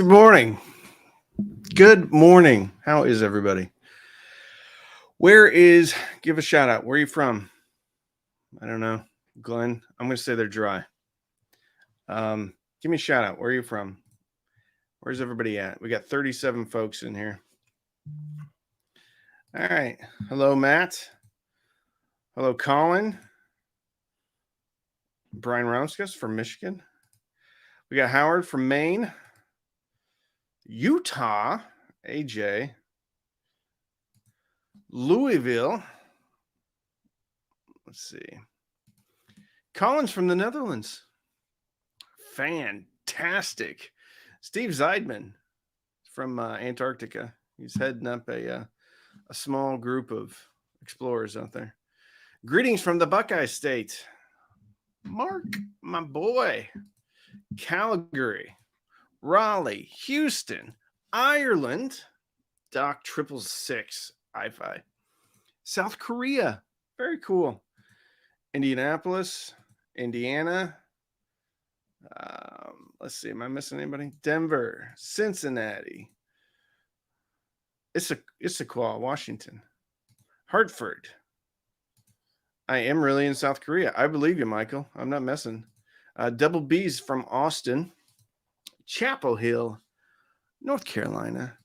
Good morning. Good morning. How is everybody? Give a shout out. Where are you from? I don't know. Glenn, I'm going to say they're dry. Give me a shout out. Where are you from? Where's everybody at? We got 37 folks in here. All right. Hello, Matt. Hello, Colin. Brian Ronskus from Michigan. We got Howard from Maine. Utah. AJ. Louisville. Let's see. Colin's from the Netherlands. Fantastic. Steve Zeidman from Antarctica. He's heading up a small group of explorers out there. Greetings from the Buckeye State. Mark, my boy. Calgary, Raleigh, Houston, Ireland, Doc 666, I-Fi, South Korea. Very cool. Indianapolis, Indiana. Let's see. Am I missing anybody? Denver, Cincinnati, Issaquah, Washington, Hartford. I am really in South Korea. I believe you, Michael. I'm not messing. Double B's from Austin, Chapel Hill, North Carolina,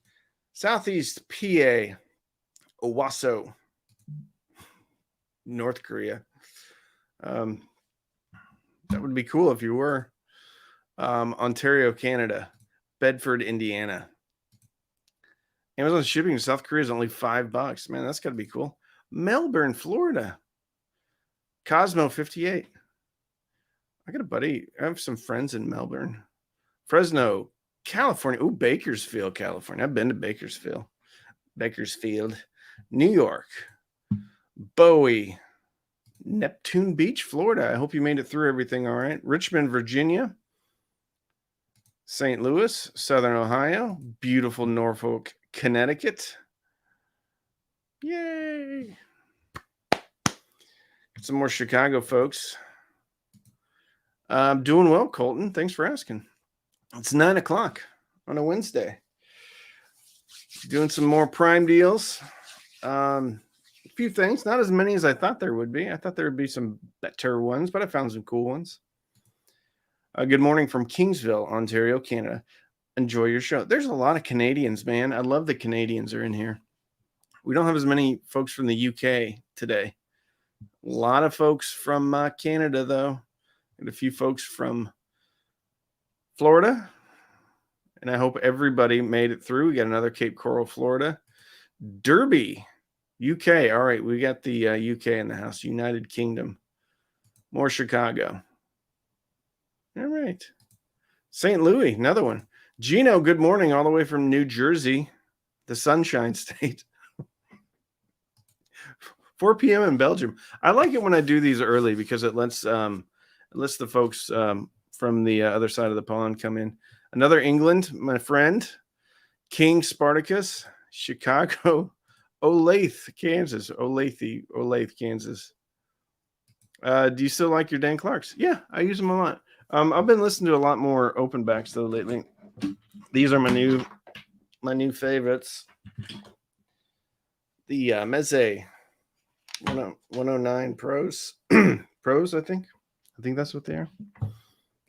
Southeast PA, Owasso, North Korea. That would be cool if you were. Ontario, Canada, Bedford, Indiana. Amazon shipping to South Korea is only $5. Man, that's got to be cool. Melbourne, Florida. Cosmo 58. I got a buddy. I have some friends in Melbourne. Fresno, California. Ooh, Bakersfield, California. I've been to Bakersfield. New York. Bowie. Neptune Beach, Florida. I hope you made it through everything all right. Richmond, Virginia. St. Louis, Southern Ohio. Beautiful Norfolk, Connecticut. Yay. Some more Chicago folks. I'm doing well, Colton. Thanks for asking. It's 9 o'clock on a Wednesday. Doing some more Prime deals. A few things, not as many as I thought there would be. I thought there would be some better ones, but I found some cool ones. Good morning from Kingsville, Ontario, Canada. Enjoy your show. There's a lot of Canadians, man. I love the Canadians are in here. We don't have as many folks from the UK today. A lot of folks from Canada, though, and a few folks from Florida. And I hope everybody made it through. We got another Cape Coral, Florida. Derby, UK. All right, we got the UK in the house. United Kingdom. More Chicago. All right. St. Louis, another one. Gino, good morning, all the way from New Jersey, the Sunshine State. 4 p.m. in Belgium. I like it when I do these early because it lets the folks from the other side of the pond come in. Another England, my friend, King Spartacus, Chicago, Olathe, Kansas. Olathe, Kansas. Do you still like your Dan Clarks? Yeah, I use them a lot. I've been listening to a lot more open backs though lately. These are my new favorites. The Meze 109 Pros. Pros, I think that's what they are.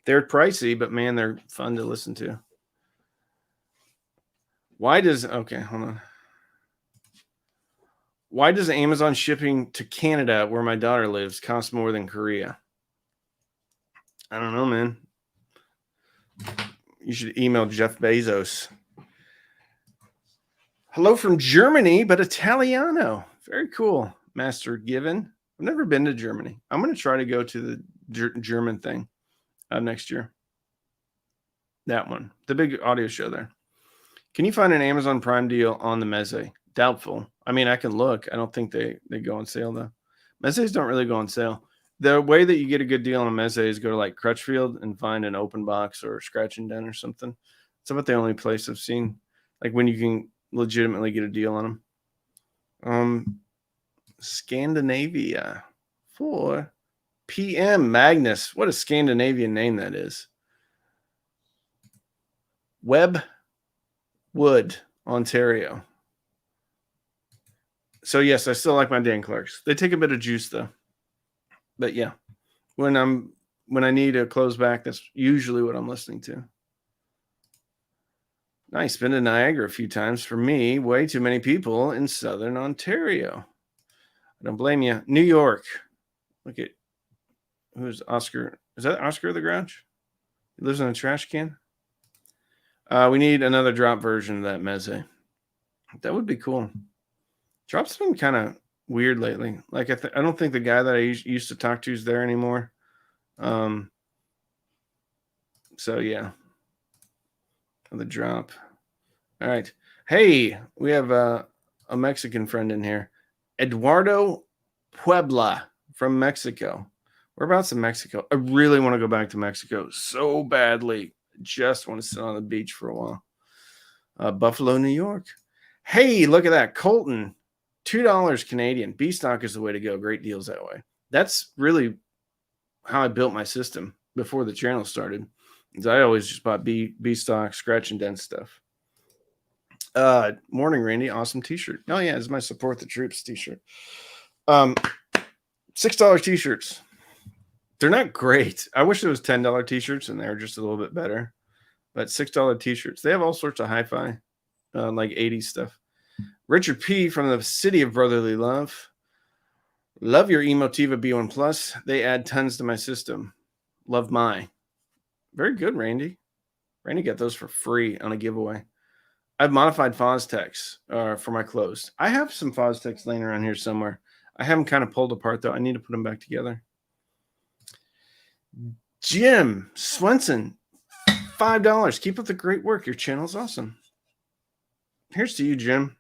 They're pricey, but man, they're fun to listen to. Hold on. Why does Amazon shipping to Canada, where my daughter lives, cost more than Korea? I don't know, man. You should email Jeff Bezos. Hello from Germany, but Italiano. Very cool. Master Given. I've never been to Germany. I'm going to try to go to the German thing next year. That one. The big audio show there. Can you find an Amazon Prime deal on the Meze? Doubtful. I mean, I can look. I don't think they go on sale, though. Mezes don't really go on sale. The way that you get a good deal on a Meze is go to like Crutchfield and find an open box or Scratch and Dent or something. It's about the only place I've seen like when you can legitimately get a deal on them. Scandinavia 4 p.m. Magnus. What a Scandinavian name that is. Web Wood, Ontario. So yes, I still like my Dan Clarks. They take a bit of juice though. But yeah, when I need a close back, that's usually what I'm listening to. Nice. Been to Niagara a few times. For me, way too many people in Southern Ontario. I don't blame you. New York. Look at who's Oscar. Is that Oscar the Grouch? He lives in a trash can. We need another drop version of that Meze. That would be cool. Drop's been kind of weird lately. Like I don't think the guy that I used to talk to is there anymore. So yeah, the drop. All right. Hey, we have a Mexican friend in here, Eduardo Puebla from Mexico. Whereabouts in Mexico? I really want to go back to Mexico so badly. Just want to sit on the beach for a while. Buffalo, New York. Hey, look at that. Colton, $2 Canadian. B stock is the way to go. Great deals that way. That's really how I built my system before the channel started. Because I always just bought B stock, scratch and dent stuff. Morning, Randy. Awesome t-shirt. Oh yeah, it's my Support the Troops t-shirt. $6 t-shirts. They're not great. I wish it was $10 t-shirts and they were just a little bit better. But $6 t-shirts. They have all sorts of hi-fi, like 80s stuff. Richard P. from the city of brotherly love. Love your Emotiva B1 Plus. They add tons to my system. Love my. Very good, Randy. Randy got those for free on a giveaway. I've modified Foztecs for my clothes. I have some Foztecs laying around here somewhere. I have them kind of pulled apart, though. I need to put them back together. Jim Swenson, $5. Keep up the great work. Your channel's awesome. Here's to you, Jim.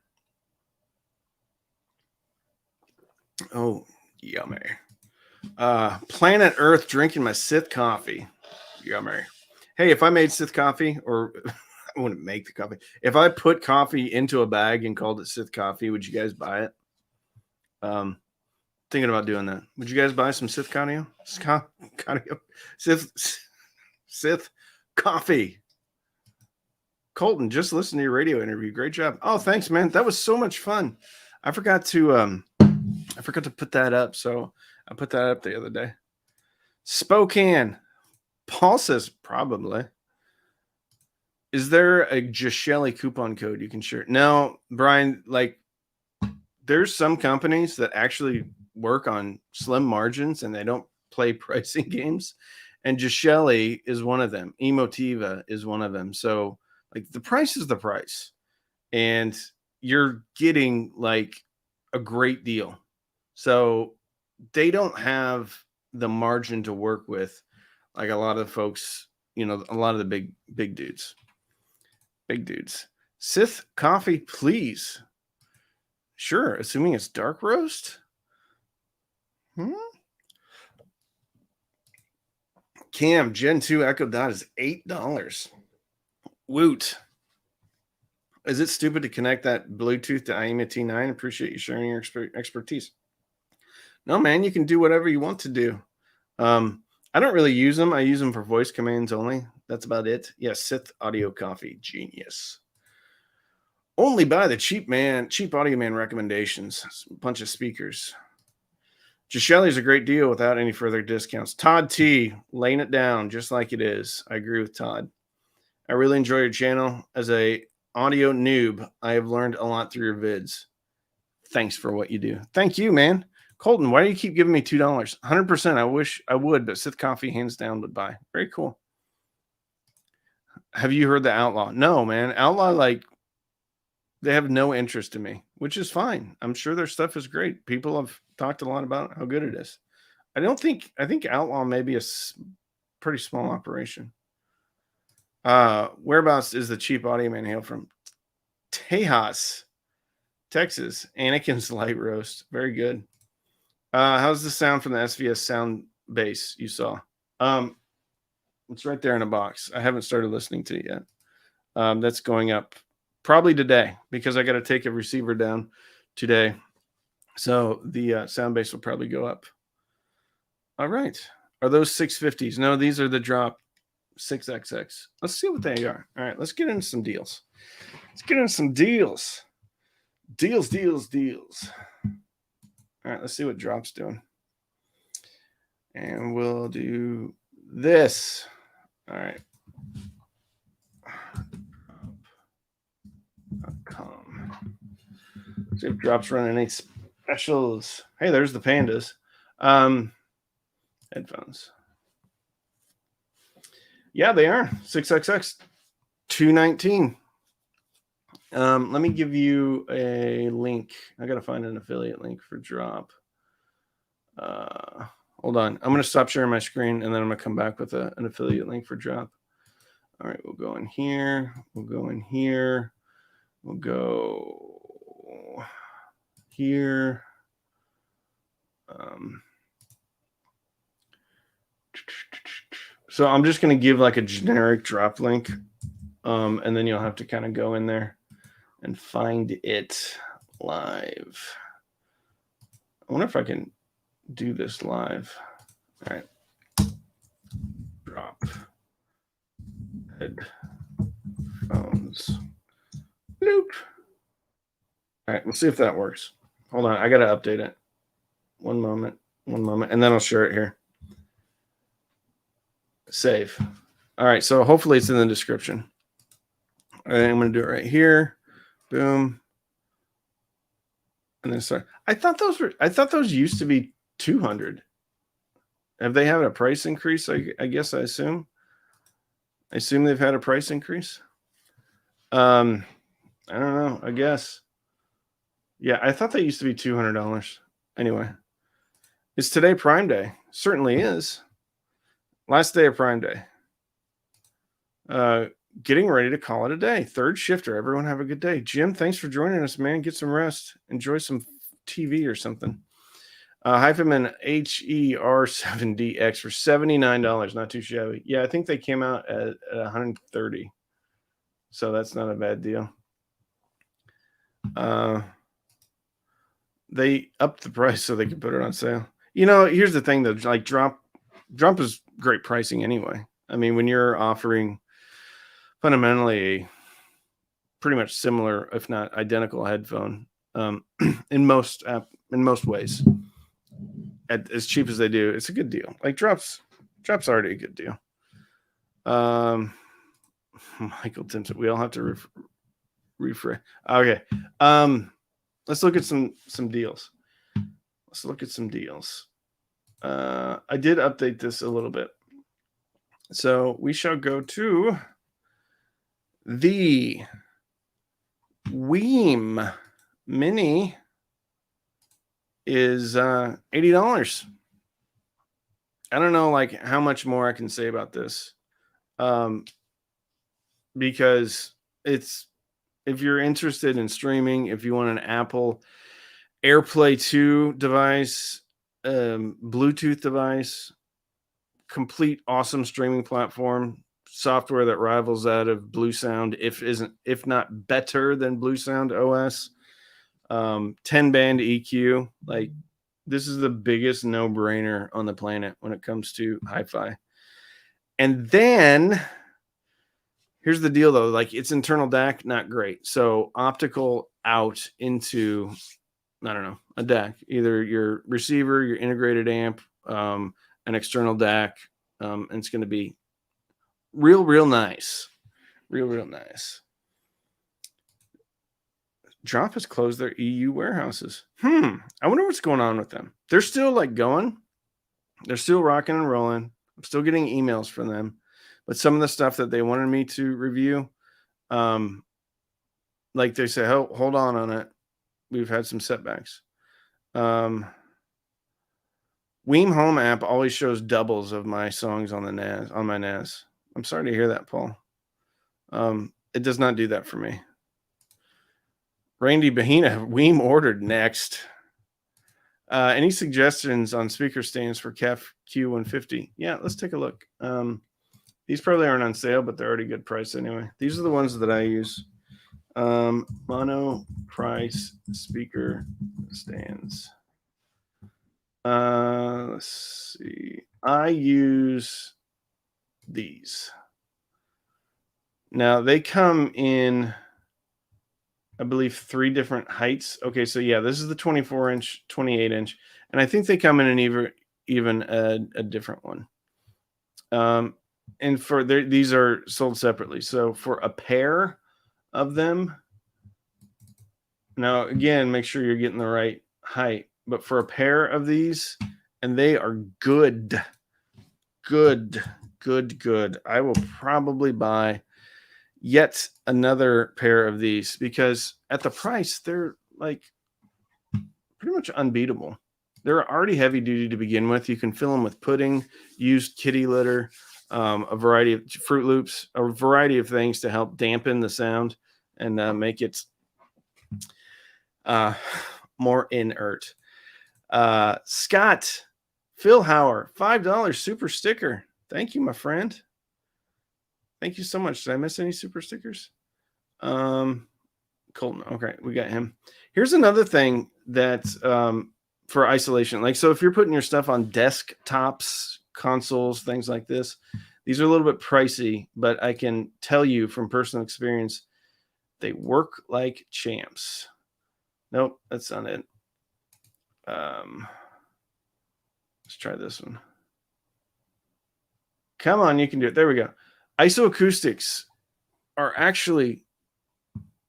Oh, yummy. Planet Earth drinking my Sith coffee. Yummy. Hey, if I made Sith coffee, or I wouldn't make the coffee. If I put coffee into a bag and called it Sith coffee, would you guys buy it? Thinking about doing that. Would you guys buy some Sith coffee? Sith coffee. Colton, just listen to your radio interview. Great job. Oh, thanks, man. That was so much fun. I forgot to put that up, so I put that up the other day. Spokane. Paul says probably. Is there a Jbl coupon code you can share? No, Brian, like there's some companies that actually work on slim margins and they don't play pricing games. And Jbl is one of them. Emotiva is one of them. So like the price is the price. And you're getting like a great deal. So they don't have the margin to work with like a lot of folks, a lot of the big dudes. Big dudes. Sith coffee, please. Sure, assuming it's dark roast. Cam, Gen 2 Echo Dot is $8. Woot. Is it stupid to connect that Bluetooth to IEMA T9? Appreciate you sharing your expertise. No, man, you can do whatever you want to do. I don't really use them. I use them for voice commands only. That's about it. Yes, Sith Audio Coffee. Genius. Only buy the cheap audio man recommendations. A bunch of speakers. Jbl is a great deal without any further discounts. Todd T, laying it down just like it is. I agree with Todd. I really enjoy your channel. As a audio noob, I have learned a lot through your vids. Thanks for what you do. Thank you, man. Colton, why do you keep giving me $2? 100%. I wish I would, but Sith Coffee hands down would buy. Very cool. Have you heard the Outlaw? No, man. Outlaw, like, they have no interest in me, which is fine. I'm sure their stuff is great. People have talked a lot about how good it is. I think Outlaw may be a pretty small operation. Whereabouts is the cheap audio man hail from? Tejas, Texas. Anakin's light roast. Very good. How's the sound from the SVS sound base you saw? It's right there in a box. I haven't started listening to it yet. That's going up probably today because I got to take a receiver down today. So the sound base will probably go up. All right. Are those 650s? No, these are the drop 6XX. Let's see what they are. All right, let's get into some deals. Let's get into some deals. Deals. All right, let's see what Drop's doing. And we'll do this. All right. See if Drop's running any specials. Hey, there's the Pandas. Headphones. Yeah, they are 6XX 219. Let me give you a link. I gotta find an affiliate link for Drop. Hold on. I'm gonna stop sharing my screen and then I'm gonna come back with an affiliate link for Drop. All right, we'll go in here. We'll go in here. We'll go here. So I'm just going to give like a generic Drop link, and then you'll have to kind of go in there and find it live. I wonder if I can do this live. All right. Drop headphones. Bloop. All right, we'll see if that works. Hold on, I got to update it. One moment, and then I'll share it here. Save. All right, so hopefully it's in the description. All right, I'm going to do it right here. Boom. And then start. I thought those used to be 200. Have they had a price increase? I guess I assume they've had a price increase. I don't know. I guess. Yeah, I thought they used to be $200. Anyway, is today Prime Day? Certainly is. Last day of Prime Day. Getting ready to call it a day. Third shifter. Everyone have a good day. Jim, thanks for joining us, man. Get some rest. Enjoy some TV or something. Hyphaman HER7DX for $79. Not too shabby. Yeah, I think they came out at 130. So that's not a bad deal. They upped the price so they could put it on sale. You know, here's the thing though, like Drop is great pricing anyway. I mean, when you're offering fundamentally pretty much similar, if not identical headphone, in most ways, as cheap as they do, it's a good deal. Like Drop's already a good deal. Michael Timpson, we all have to refresh. Okay. Let's look at some deals. Let's look at some deals. I did update this a little bit. So we shall go to the Weem Mini is $80. I don't know like how much more I can say about this. Because it's, if you're interested in streaming, if you want an Apple AirPlay 2 device, Bluetooth device, complete awesome streaming platform, software that rivals that of Blue Sound, if not better than Blue Sound OS, 10-band EQ, like this is the biggest no-brainer on the planet when it comes to hi-fi. And then here's the deal though, like it's internal DAC, not great. So optical out into, I don't know, a DAC, either your receiver, your integrated amp, an external DAC, and it's going to be real nice. Real nice. Drop has closed their EU warehouses. I wonder what's going on with them. They're still like going. They're still rocking and rolling. I'm still getting emails from them. But some of the stuff that they wanted me to review, like they say, oh, hold on it. We've had some setbacks. Weem Home app always shows doubles of my songs on the NAS, on my NAS. I'm sorry to hear that, Paul. It does not do that for me. Randy Bahina, Weem ordered next. Any suggestions on speaker stands for KEF Q150? Yeah, let's take a look. These probably aren't on sale, but they're already good price anyway. These are the ones that I use. Mono price speaker stands. Let's see. I use these. Now they come in, I believe, 3 different heights. Okay, so yeah, this is the 24-inch, 28-inch, and I think they come in an even a different one. And for these are sold separately. So for a pair of them, now again, make sure you're getting the right height. But for a pair of these, and they are good. I will probably buy yet another pair of these because at the price, they're like pretty much unbeatable. They're already heavy duty to begin with. You can fill them with pudding, used kitty litter, a variety of Fruit Loops, a variety of things to help dampen the sound and make it more inert. Scott Philhauer, $5 super sticker. Thank you, my friend. Thank you so much. Did I miss any super stickers? Colton. Okay, we got him. Here's another thing that's for isolation. Like, so if you're putting your stuff on desktops, consoles, things like this, these are a little bit pricey, but I can tell you from personal experience, they work like champs. Nope, that's not it. Let's try this one. Come on, you can do it. There we go. Isoacoustics are actually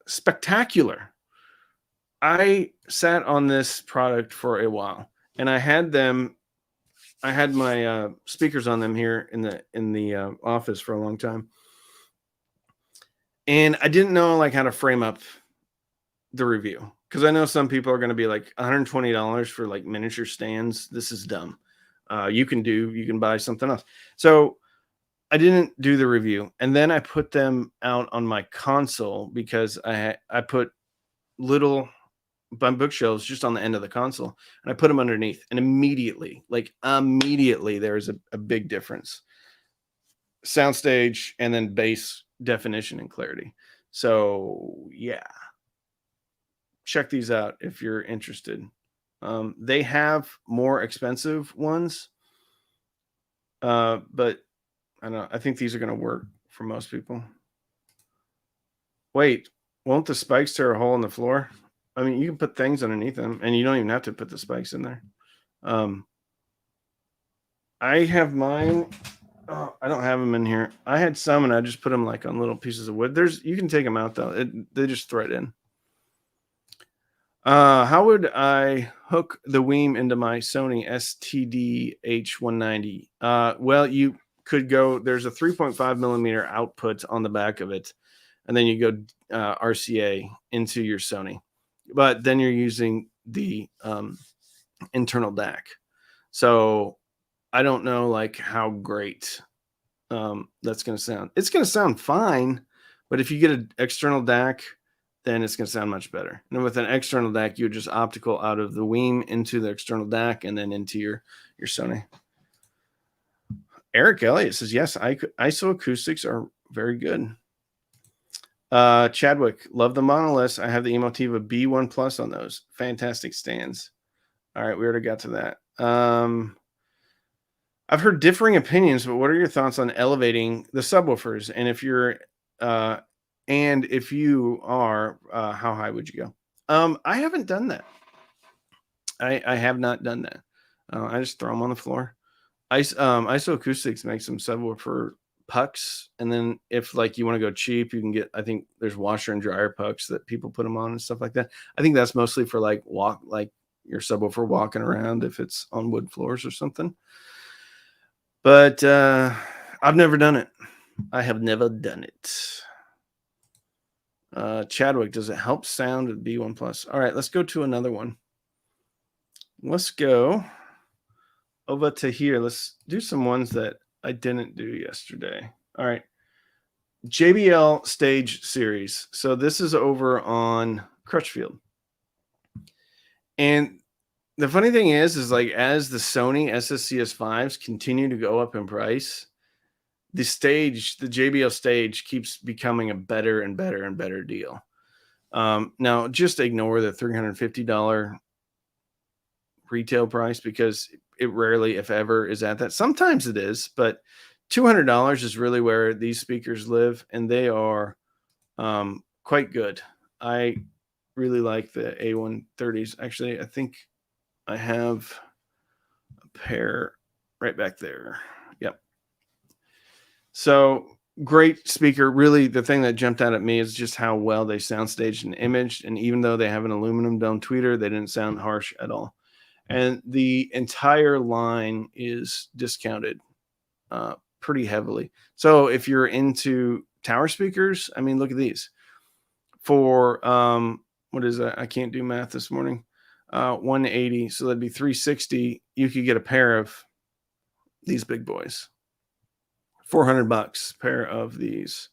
spectacular. I sat on this product for a while, and I had my speakers on them here in the office for a long time, and I didn't know like how to frame up the review because I know some people are going to be like $120 for like miniature stands. This is dumb. You can buy something else. So I didn't do the review, and then I put them out on my console because I put little bookshelves just on the end of the console, and I put them underneath, and immediately there is a big difference. Soundstage and then bass definition and clarity. So yeah, check these out if you're interested. They have more expensive ones, but I don't know. I think these are going to work for most people. Wait, won't the spikes tear a hole in the floor? I mean, you can put things underneath them, and you don't even have to put the spikes in there. I have mine. Oh, I don't have them in here. I had some, and I just put them like on little pieces of wood. You can take them out though. They just thread in. How would I hook the Weem into my Sony STD-H190? Well, you could go. There's a 3.5 millimeter output on the back of it, and then you go RCA into your Sony, but then you're using the internal DAC. So I don't know like how great that's going to sound. It's going to sound fine, but if you get an external DAC, then it's going to sound much better. And with an external DAC, you would just optical out of the Weem into the external DAC and then into your Sony. Eric Elliott says, yes, isoacoustics are very good. Chadwick, love the monoliths. I have the Emotiva B1 Plus on those. Fantastic stands. All right, we already got to that. I've heard differing opinions, but what are your thoughts on elevating the subwoofers? And if you are, how high would you go? I haven't done that. I have not done that. I just throw them on the floor. Isoacoustics makes some subwoofer pucks, and then if like you want to go cheap, you can get. I think there's washer and dryer pucks that people put them on and stuff like that. I think that's mostly for like your subwoofer walking around if it's on wood floors or something. But I've never done it. I have never done it. Chadwick, does it help sound with B1 Plus? All right, let's go to another one. Let's go over to here. Let's do some ones that I didn't do yesterday. All right. Jbl Stage Series. So this is over on Crutchfield. And the funny thing is like as the Sony SSCS5s continue to go up in price, the JBL Stage keeps becoming a better and better and better deal. Now, just ignore the $350 retail price because it rarely, if ever, is at that. Sometimes it is, but $200 is really where these speakers live, and they are quite good. I really like the A130s. Actually, I think I have a pair right back there. Yep. So great speaker. Really, the thing that jumped out at me is just how well they soundstaged and imaged. And even though they have an aluminum dome tweeter, they didn't sound harsh at all. And the entire line is discounted pretty heavily. So if you're into tower speakers, I mean, look at these. For what is that? I can't do math this morning. 180, so that'd be 360. You could get a pair of these big boys. $400 pair of these.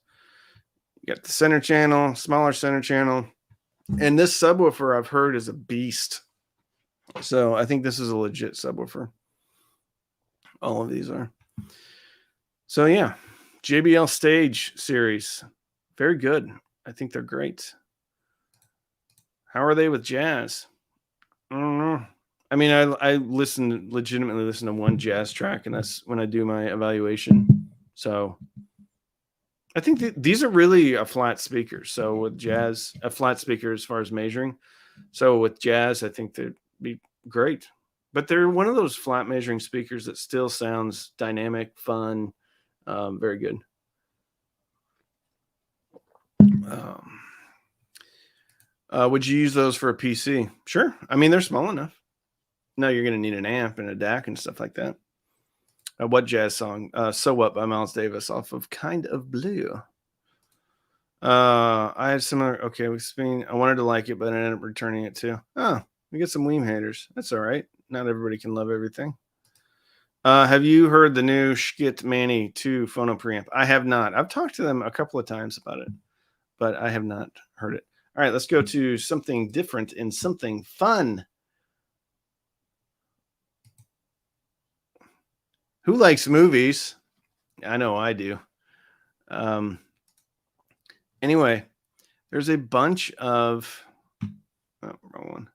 You got the center channel, smaller center channel, and this subwoofer I've heard is a beast. So I think this is a legit subwoofer. All of these are. So yeah, Jbl Stage Series, very good. I think they're great. How are they with jazz? I don't know. I mean, I legitimately listen to one jazz track, and that's when I do my evaluation. So I think these are really a flat speaker. So with jazz, a flat speaker as far as measuring. So with jazz, I think they'd be great. But they're one of those flat measuring speakers that still sounds dynamic, fun, very good. Would you use those for a PC? Sure. I mean, they're small enough. No, you're going to need an amp and a DAC and stuff like that. What jazz song? So What by Miles Davis off of Kind of Blue. I had similar. Okay, with Spain. I wanted to like it, but I ended up returning it too. Oh, we get some Weem haters. That's all right. Not everybody can love everything. Have you heard the new Schkit Manny 2 Phono Preamp? I have not. I've talked to them a couple of times about it, but I have not heard it. All right, let's go to something different and something fun. Who likes movies? I know I do. Anyway, there's a bunch of wrong one.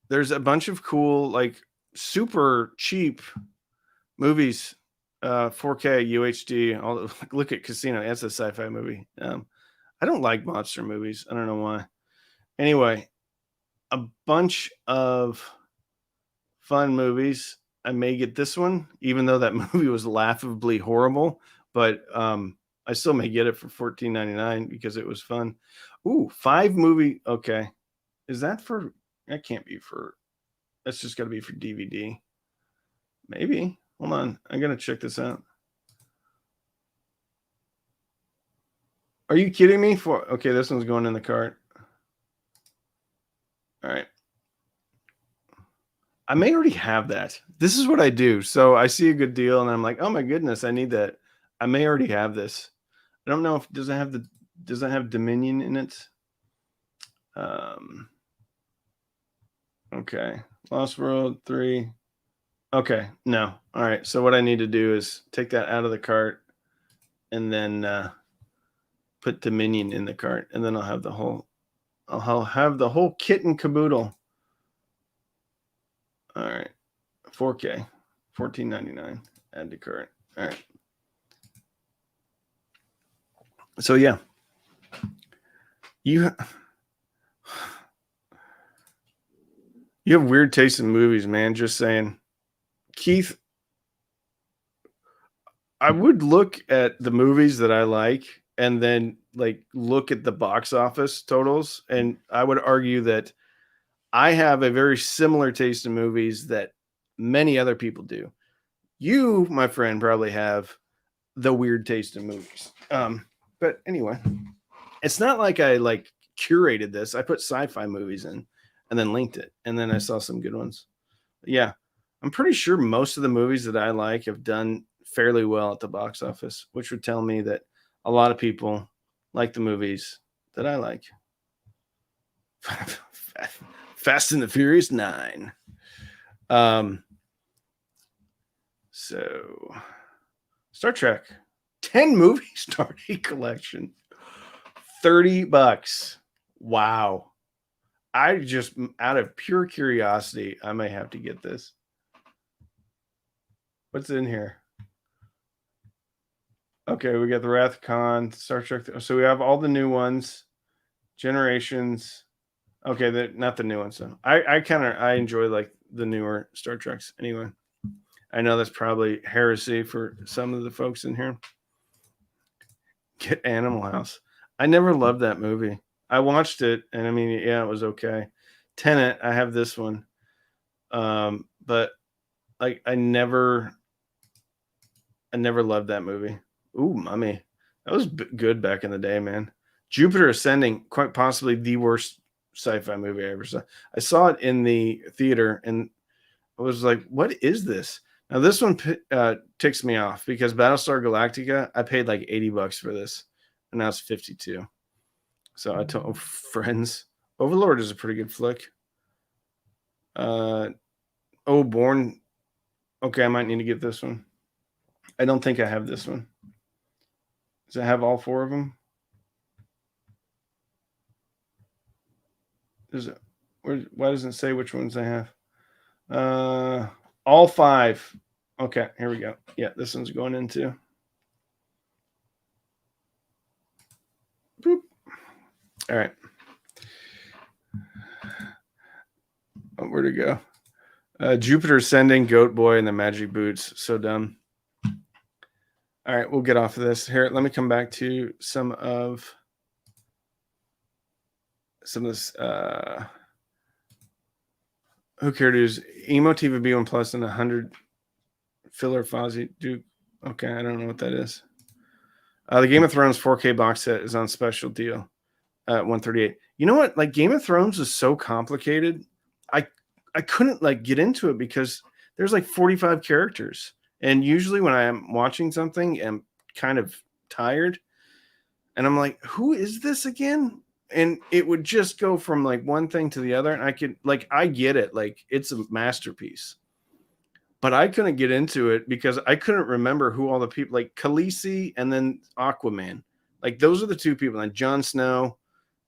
There's a bunch of cool, like super cheap movies, 4K UHD. Look at Casino. That's a sci-fi movie. I don't like monster movies. I don't know why. Anyway, a bunch of fun movies. I may get this one, even though that movie was laughably horrible, but I still may get it for $14.99 because it was fun. Ooh, 5 movie. Okay. Is that for, that can't be for, that's just got to be for DVD. Maybe. Hold on. I'm going to check this out. Are you kidding me? Okay, this one's going in the cart. All right. I may already have that. This is what I do. So I see a good deal and I'm like, oh my goodness, I need that. I may already have this. I don't know if does it have Dominion in it? Okay. Lost World 3. Okay, no. All right. So what I need to do is take that out of the cart and then put Dominion in the cart, and then I'll have the whole kit and caboodle. All right. 4K. $14.99. Add to cart. All right. So yeah. You have weird taste in movies, man. Just saying. Keith, I would look at the movies that I like and then like look at the box office totals, and I would argue that I have a very similar taste in movies that many other people do. You, my friend, probably have the weird taste in movies. But anyway, it's not like I like curated this. I put sci-fi movies in and then linked it, and then I saw some good ones. Yeah, I'm pretty sure most of the movies that I like have done fairly well at the box office, which would tell me that a lot of people like the movies that I like. Fast and the Furious 9. So Star Trek 10 movie starting collection, $30. Wow. I just, out of pure curiosity, I may have to get this. What's in here? Okay, we got the Wrath of Khan, Star Trek. So we have all the new ones, Generations. Okay, not the new ones though. I enjoy like the newer Star Treks anyway. I know that's probably heresy for some of the folks in here. Get Animal House. I never loved that movie. I watched it, and I mean, yeah, it was okay. Tenet, I have this one, but like I never loved that movie. Ooh, Mummy, that was good back in the day, man. Jupiter Ascending, quite possibly the worst sci-fi movie I ever saw. I saw it in the theater, and I was like, "What is this?" Now this one ticks me off because Battlestar Galactica, I paid like $80 for this, and now it's 52. So I told friends, Overlord is a pretty good flick. Born. Okay, I might need to get this one. I don't think I have this one. Does it have all 4 of them? Why doesn't it say which ones I have? All 5. Okay, here we go. Yeah, this one's going into. Boop. All right. Where'd it go? Jupiter Ascending, Goat Boy, and the Magic Boots. So dumb. All right, we'll get off of this. Here, let me come back to some of this. Who cared? Is Emo TV B1 Plus and 100 filler Fazi Duke? Okay, I don't know what that is. The Game of Thrones 4K box set is on special deal at 138. You know what? Like Game of Thrones is so complicated. I couldn't like get into it because there's like 45 characters. And usually when I am watching something, I'm kind of tired. And I'm like, who is this again? And it would just go from like one thing to the other. And I get it. Like it's a masterpiece. But I couldn't get into it because I couldn't remember who all the people like Khaleesi and then Aquaman. Like those are the 2 people. And Jon Snow.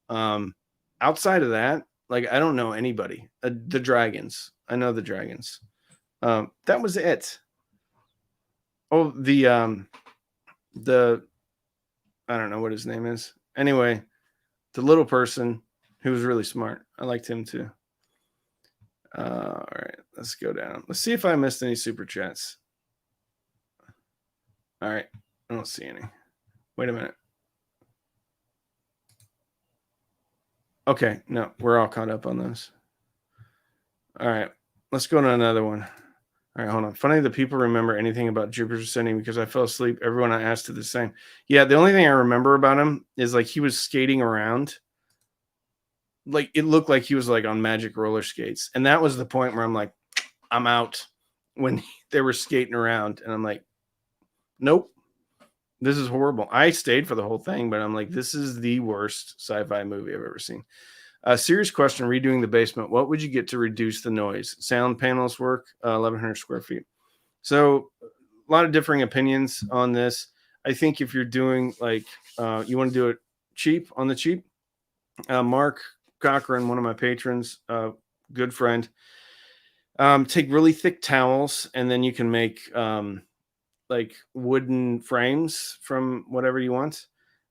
Outside of that, like I don't know anybody. The dragons. I know the dragons. That was it. Oh, the I don't know what his name is. Anyway, the little person who was really smart. I liked him too. All right, let's go down. Let's see if I missed any super chats. All right, I don't see any. Wait a minute. Okay, no, we're all caught up on those. All right, let's go to another one. All right, hold on. Funny that people remember anything about Jupiter Ascending because I fell asleep. Everyone I asked did the same. Yeah, the only thing I remember about him is like he was skating around. Like it looked like he was like on magic roller skates. And that was the point where I'm like, I'm out when they were skating around. And I'm like, nope, this is horrible. I stayed for the whole thing, but I'm like, this is the worst sci-fi movie I've ever seen. Serious question, redoing the basement. What would you get to reduce the noise? Sound panels work, 1,100 square feet. So a lot of differing opinions on this. I think if you're doing like, you want to do it cheap on the cheap, Mark Cochran, one of my patrons, good friend, take really thick towels and then you can make like wooden frames from whatever you want.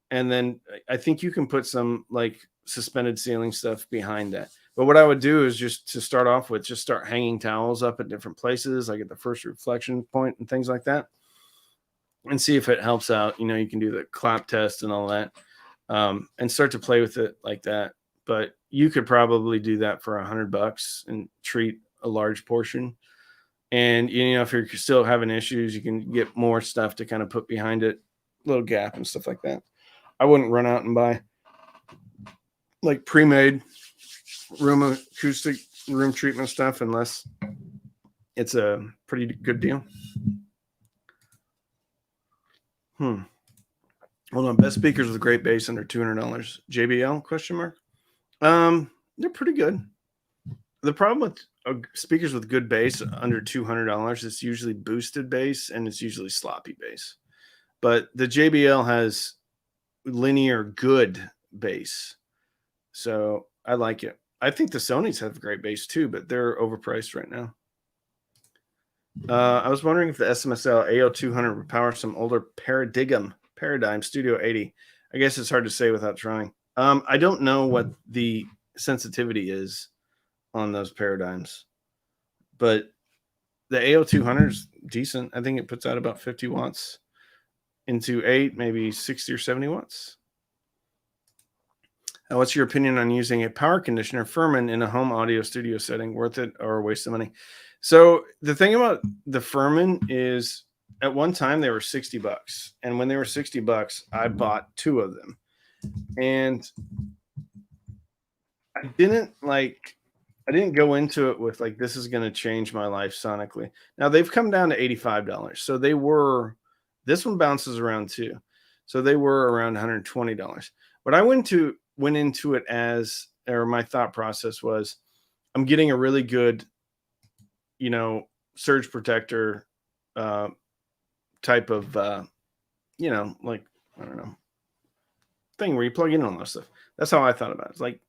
And then I think you can put some like suspended ceiling stuff behind that. But what I would do is just to start off with, just start hanging towels up at different places, like at the first reflection point and things like that, and see if it helps out. You know, you can do the clap test and all that, and start to play with it like that. But you could probably do that for $100 and treat a large portion. And you know, if you're still having issues, you can get more stuff to kind of put behind it, little gap and stuff like that. I wouldn't run out and buy like pre-made room acoustic room treatment stuff unless it's a pretty good deal. Hold on. Best speakers with great bass under $200. JBL question mark. They're pretty good. The problem with speakers with good bass under $200, it's usually boosted bass and it's usually sloppy bass. But the JBL has linear good bass, so I like it. I think the Sonys have great bass too, but they're overpriced right now. I was wondering if the SMSL AO200 would power some older Paradigm Studio 80. I guess it's hard to say without trying. I don't know what the sensitivity is on those Paradigms, but the AO200 is decent. I think it puts out about 50 watts into 8, maybe 60 or 70 watts. What's your opinion on using a power conditioner Furman in a home audio studio setting? Worth it or a waste of money? So the thing about the Furman is at one time they were $60. And when they were $60, I bought 2 of them. And I didn't go into it with like, this is going to change my life sonically. Now they've come down to $85. So this one bounces around too. So they were around $120. But I went into it or my thought process was, I'm getting a really good, surge protector type of, I don't know, thing where you plug in all that stuff. That's how I thought about it. It's like,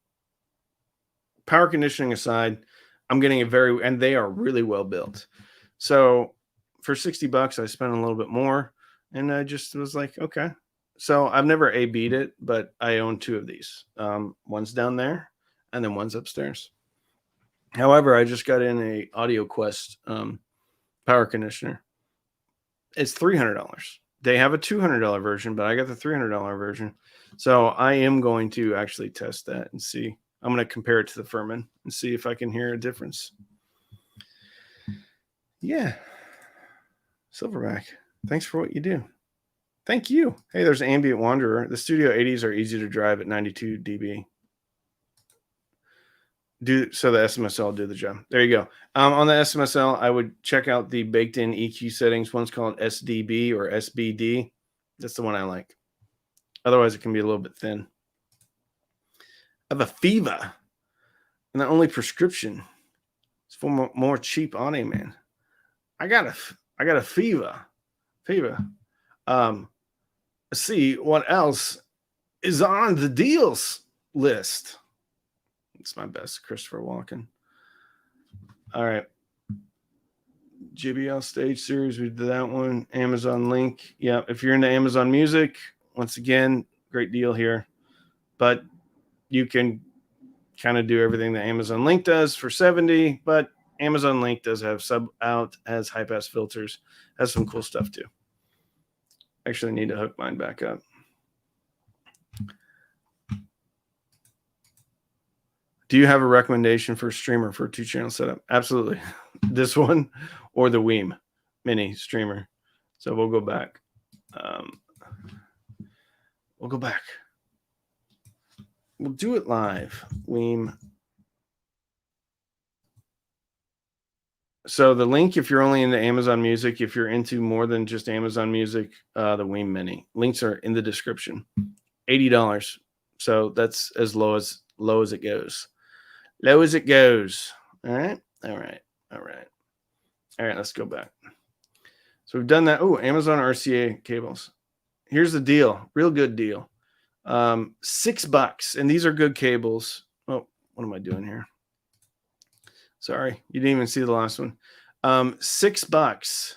power conditioning aside, I'm getting and they are really well built. So for $60, I spent a little bit more, and I just was like, okay. So I've never A/B'd it, but I own 2 of these. One's down there, and then one's upstairs. However, I just got in a Audio Quest power conditioner. It's $300. They have a $200 version, but I got the $300 version. So I am going to actually test that and see. I'm going to compare it to the Furman and see if I can hear a difference. Yeah. Silverback, thanks for what you do. Thank you. Hey, there's Ambient Wanderer. The Studio 80s are easy to drive at 92 dB. So the SMSL do the job. There you go. On the SMSL, I would check out the baked-in EQ settings. One's called SDB or SBD. That's the one I like. Otherwise, it can be a little bit thin. I have a fever, and the only prescription is for more cheap audio, man. I got a fever. Let's see what else is on the deals list. It's my best, Christopher Walken. All right. Jbl Stage Series, we did that one. Amazon link. Yeah, if you're into Amazon Music, once again, great deal here. But you can kind of do everything that Amazon Link does for $70, but Amazon Link does have sub out, has high pass filters, has some cool stuff too. Actually, I need to hook mine back up. Do you have a recommendation for a streamer for a 2-channel setup? Absolutely. This one or the Weem mini streamer. So we'll go back. We'll do it live. Weem. So the link, if you're only into Amazon Music, if you're into more than just Amazon Music, the Weem Mini. Links are in the description. $80. So that's as low as it goes. Low as it goes. All right. Let's go back. So we've done that. Oh, Amazon RCA cables. Here's the deal. Real good deal. $6. And these are good cables. Oh, what am I doing here? Sorry, you didn't even see the last one. $6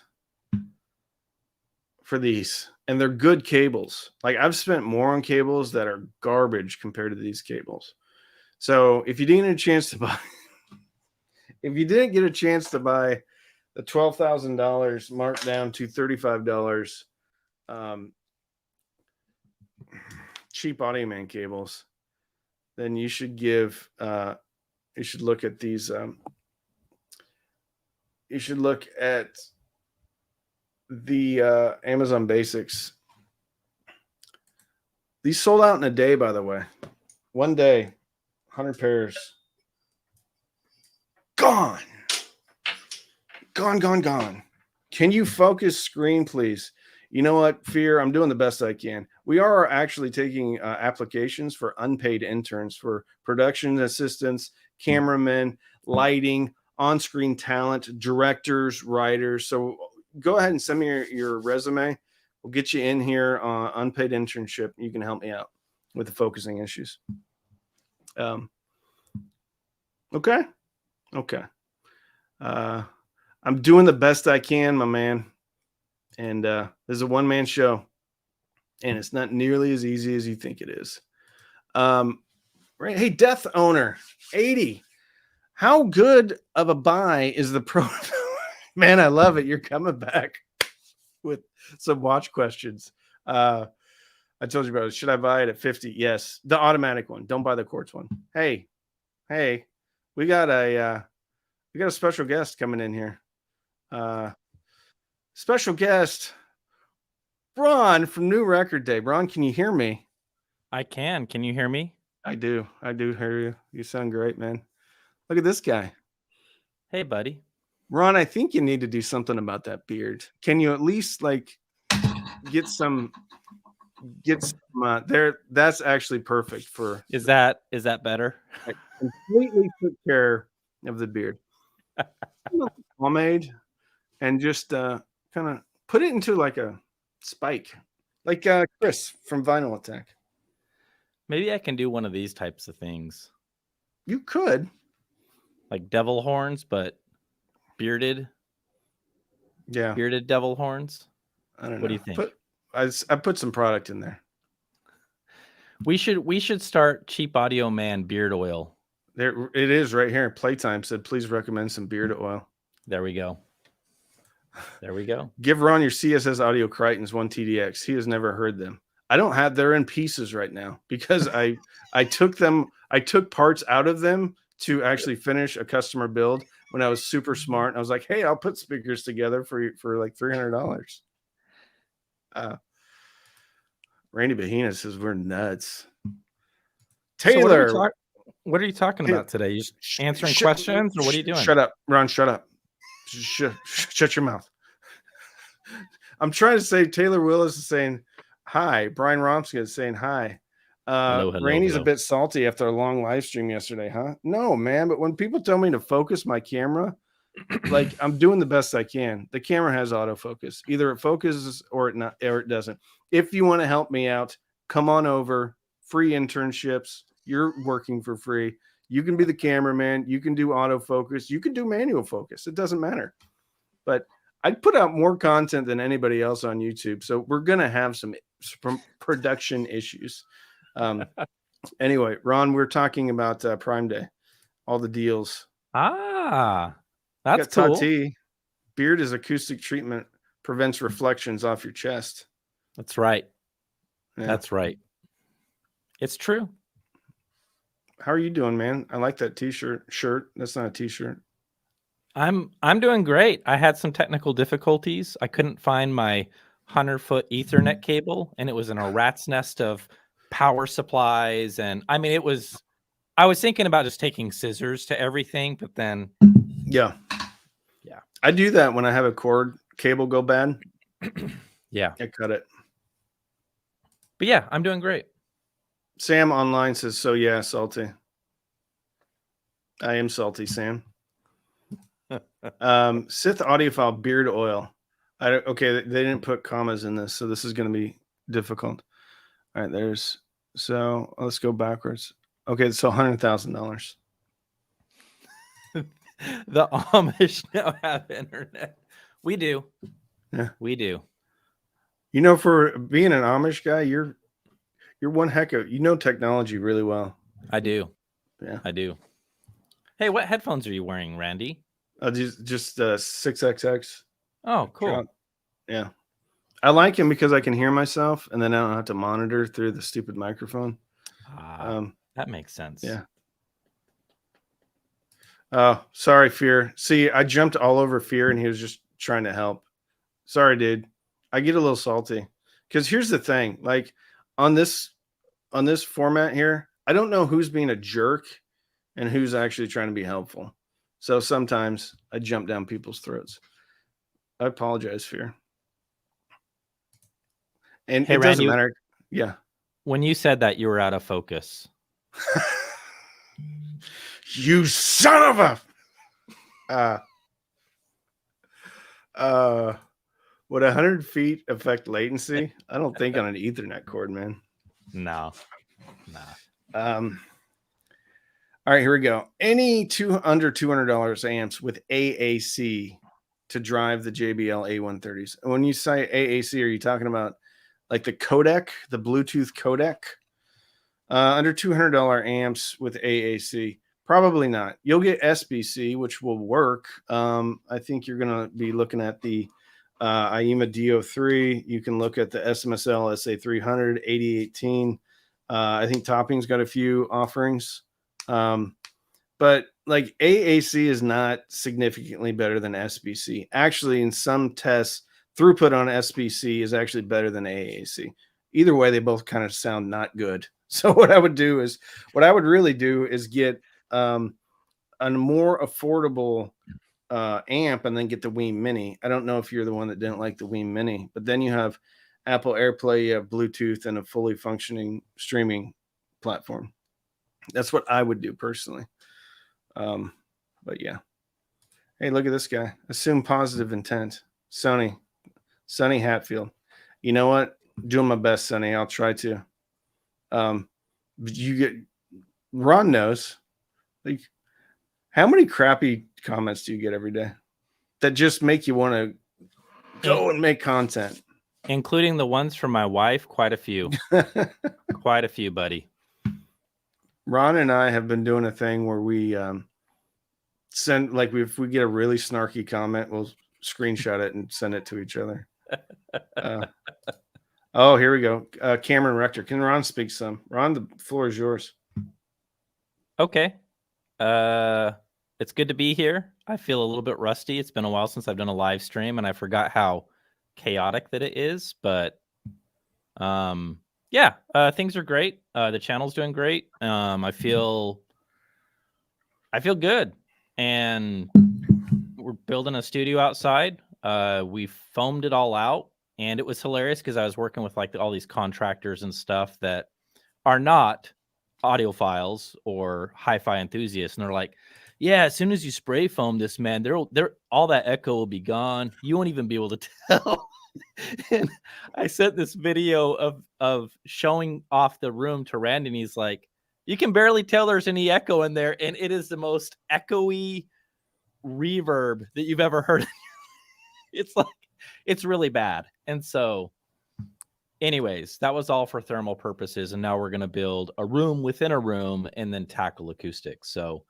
for these. And they're good cables. Like, I've spent more on cables that are garbage compared to these cables. So if you didn't get a chance to buy, the $12,000 marked down to $35 cheap Audio Man cables, then you should look at these. You should look at the Amazon Basics. These sold out in a day, by the way. One day, 100 pairs. Gone. Can you focus screen, please? You know what, Fear? I'm doing the best I can. We are actually taking applications for unpaid interns, for production assistants, cameramen, lighting, on-screen talent, directors, writers. So go ahead and send me your resume. We'll get you in here on unpaid internship. You can help me out with the focusing issues. Okay. I'm doing the best I can, my man. And this is a one-man show, and it's not nearly as easy as you think it is. Right? Hey, Death Owner 80. How good of a buy is the Pro? Man, I love it. You're coming back with some watch questions. I told you about it. Should I buy it at 50? Yes. The automatic one. Don't buy the quartz one. Hey, we got a special guest coming in here. Special guest, Ron from New Record Day. Ron, can you hear me? I can. Can you hear me? I do hear you. You sound great, man. Look at this guy. Hey, buddy. Ron, I think you need to do something about that beard. Can you at least like get some there? That's actually perfect for. Is that better? I completely took care of the beard. Pomade and just kind of put it into like a spike, like Chris from Vinyl Attack. Maybe I can do one of these types of things. You could, like devil horns, but bearded. Yeah, bearded devil horns. I don't know. What do you think? I put some product in there. We should start Cheap Audio Man beard oil. There it is right here. Playtime said, please recommend some beard oil. There we go. Give Ron your CSS Audio Crichtons 1 TDX. He has never heard them. I don't have. They're in pieces right now because I took parts out of them to actually finish a customer build when I was super smart. I was like, hey, I'll put speakers together for like $300. Randy Bahina says we're nuts. Taylor, so what are you talking about today? You just answering questions, or what are you doing? Shut up, Ron. Shut up. Shut your mouth. I'm trying to say Taylor Willis is saying hi. Brian Romsky is saying hi. Hello, Rainey's hello. a bit salty after a long live stream yesterday, huh? No, man. But when people tell me to focus my camera, like I'm doing the best I can. The camera has autofocus. Either it focuses or it doesn't. If you want to help me out, come on over. Free internships. You're working for free. You can be the cameraman. You can do autofocus. You can do manual focus. It doesn't matter. But I put out more content than anybody else on YouTube. So we're going to have some production issues. Anyway, Ron, we're talking about Prime Day, all the deals. That's cool. Tati, beard is acoustic treatment, prevents reflections off your chest. That's right. Yeah. That's right. It's true. How are you doing, man? I like that shirt. That's not a t-shirt. I'm doing great. I had some technical difficulties. I couldn't find my 100-foot Ethernet cable, and it was in a rat's nest of power supplies. And I mean, I was thinking about just taking scissors to everything, but then. Yeah. I do that when I have a cord cable go bad. Yeah. I cut it. But yeah, I'm doing great. Sam online says, so yeah, salty. I am salty, Sam. Sith audiophile beard oil. Okay, they didn't put commas in this, so this is going to be difficult. All right, so let's go backwards. Okay, so $100,000. The Amish now have internet. We do. Yeah, we do. You know, for being an Amish guy, you're one heck of, technology really well. I do. Yeah, I do. Hey, what headphones are you wearing, Randy? Just 6XX. Oh, cool. Yeah. I like him because I can hear myself and then I don't have to monitor through the stupid microphone. That makes sense. Yeah. Oh, sorry, Fear. See, I jumped all over Fear and he was just trying to help. Sorry, dude. I get a little salty because here's the thing. Like on this format here, I don't know who's being a jerk and who's actually trying to be helpful. So sometimes I jump down people's throats. I apologize, Fear. And hey, it doesn't matter. Yeah. When you said that, you were out of focus. You son of a... would 100 feet affect latency? I don't think on an Ethernet cord, man. No. All right, here we go. Any under $200 amps with AAC to drive the JBL A130s. And when you say AAC, are you talking about like the codec, the Bluetooth codec? Under $200 amps with AAC? Probably not. You'll get SBC, which will work. I think you're going to be looking at the IEMA DO3. You can look at the SMSL SA300, 8018. I think Topping's got a few offerings. But like AAC is not significantly better than SBC. Actually, in some tests, throughput on SBC is actually better than AAC. Either way, they both kind of sound not good. So what I would really do is get a more affordable amp and then get the Wii Mini. I don't know if you're the one that didn't like the Wii Mini, but then you have Apple AirPlay, you have Bluetooth, and a fully functioning streaming platform. That's what I would do personally. But yeah. Hey, look at this guy. Assume positive intent. Sonny Hatfield. You know what? Doing my best, Sonny. I'll try to. But you get Ron knows. Like, how many crappy comments do you get every day that just make you want to go and make content? Including the ones from my wife, quite a few. Quite a few, buddy. Ron and I have been doing a thing where we send, like, if we get a really snarky comment, we'll screenshot it and send it to each other. Oh, here we go. Cameron Rector. Can Ron speak some? Ron, the floor is yours. Okay. It's good to be here. I feel a little bit rusty. It's been a while since I've done a live stream, and I forgot how chaotic that it is. But yeah, things are great. The channel's doing great. I feel good, and we're building a studio outside. We foamed it all out, and it was hilarious because I was working with like all these contractors and stuff that are not audiophiles or hi-fi enthusiasts, and they're like, yeah, as soon as you spray foam this, man, all that echo will be gone. You won't even be able to tell. And I sent this video of showing off the room to Randy, and he's like, you can barely tell there's any echo in there, and it is the most echoey reverb that you've ever heard. It's like, it's really bad. And so anyways, that was all for thermal purposes, and now we're going to build a room within a room and then tackle acoustics. So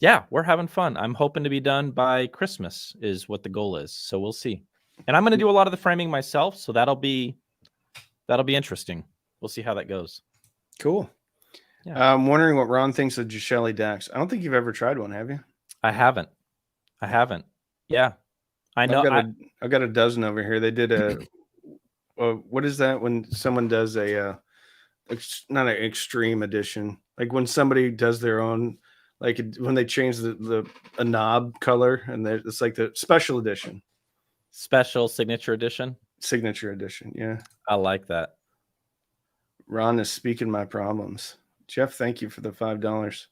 yeah, we're having fun. I'm hoping to be done by Christmas is what the goal is. So we'll see. And I'm going to do a lot of the framing myself, so that'll be interesting. We'll see how that goes. Cool. Yeah. I'm wondering what Ron thinks of Jbl DACs. I don't think you've ever tried one, have you? I haven't. Yeah. I know. I've got a dozen over here. They did a what is that when someone does a not an extreme edition, like when somebody does their own, like when they change a knob color, and it's like the special edition. Special signature edition. Yeah, I like that. Ron is speaking my problems. Jeff, thank you for the $5.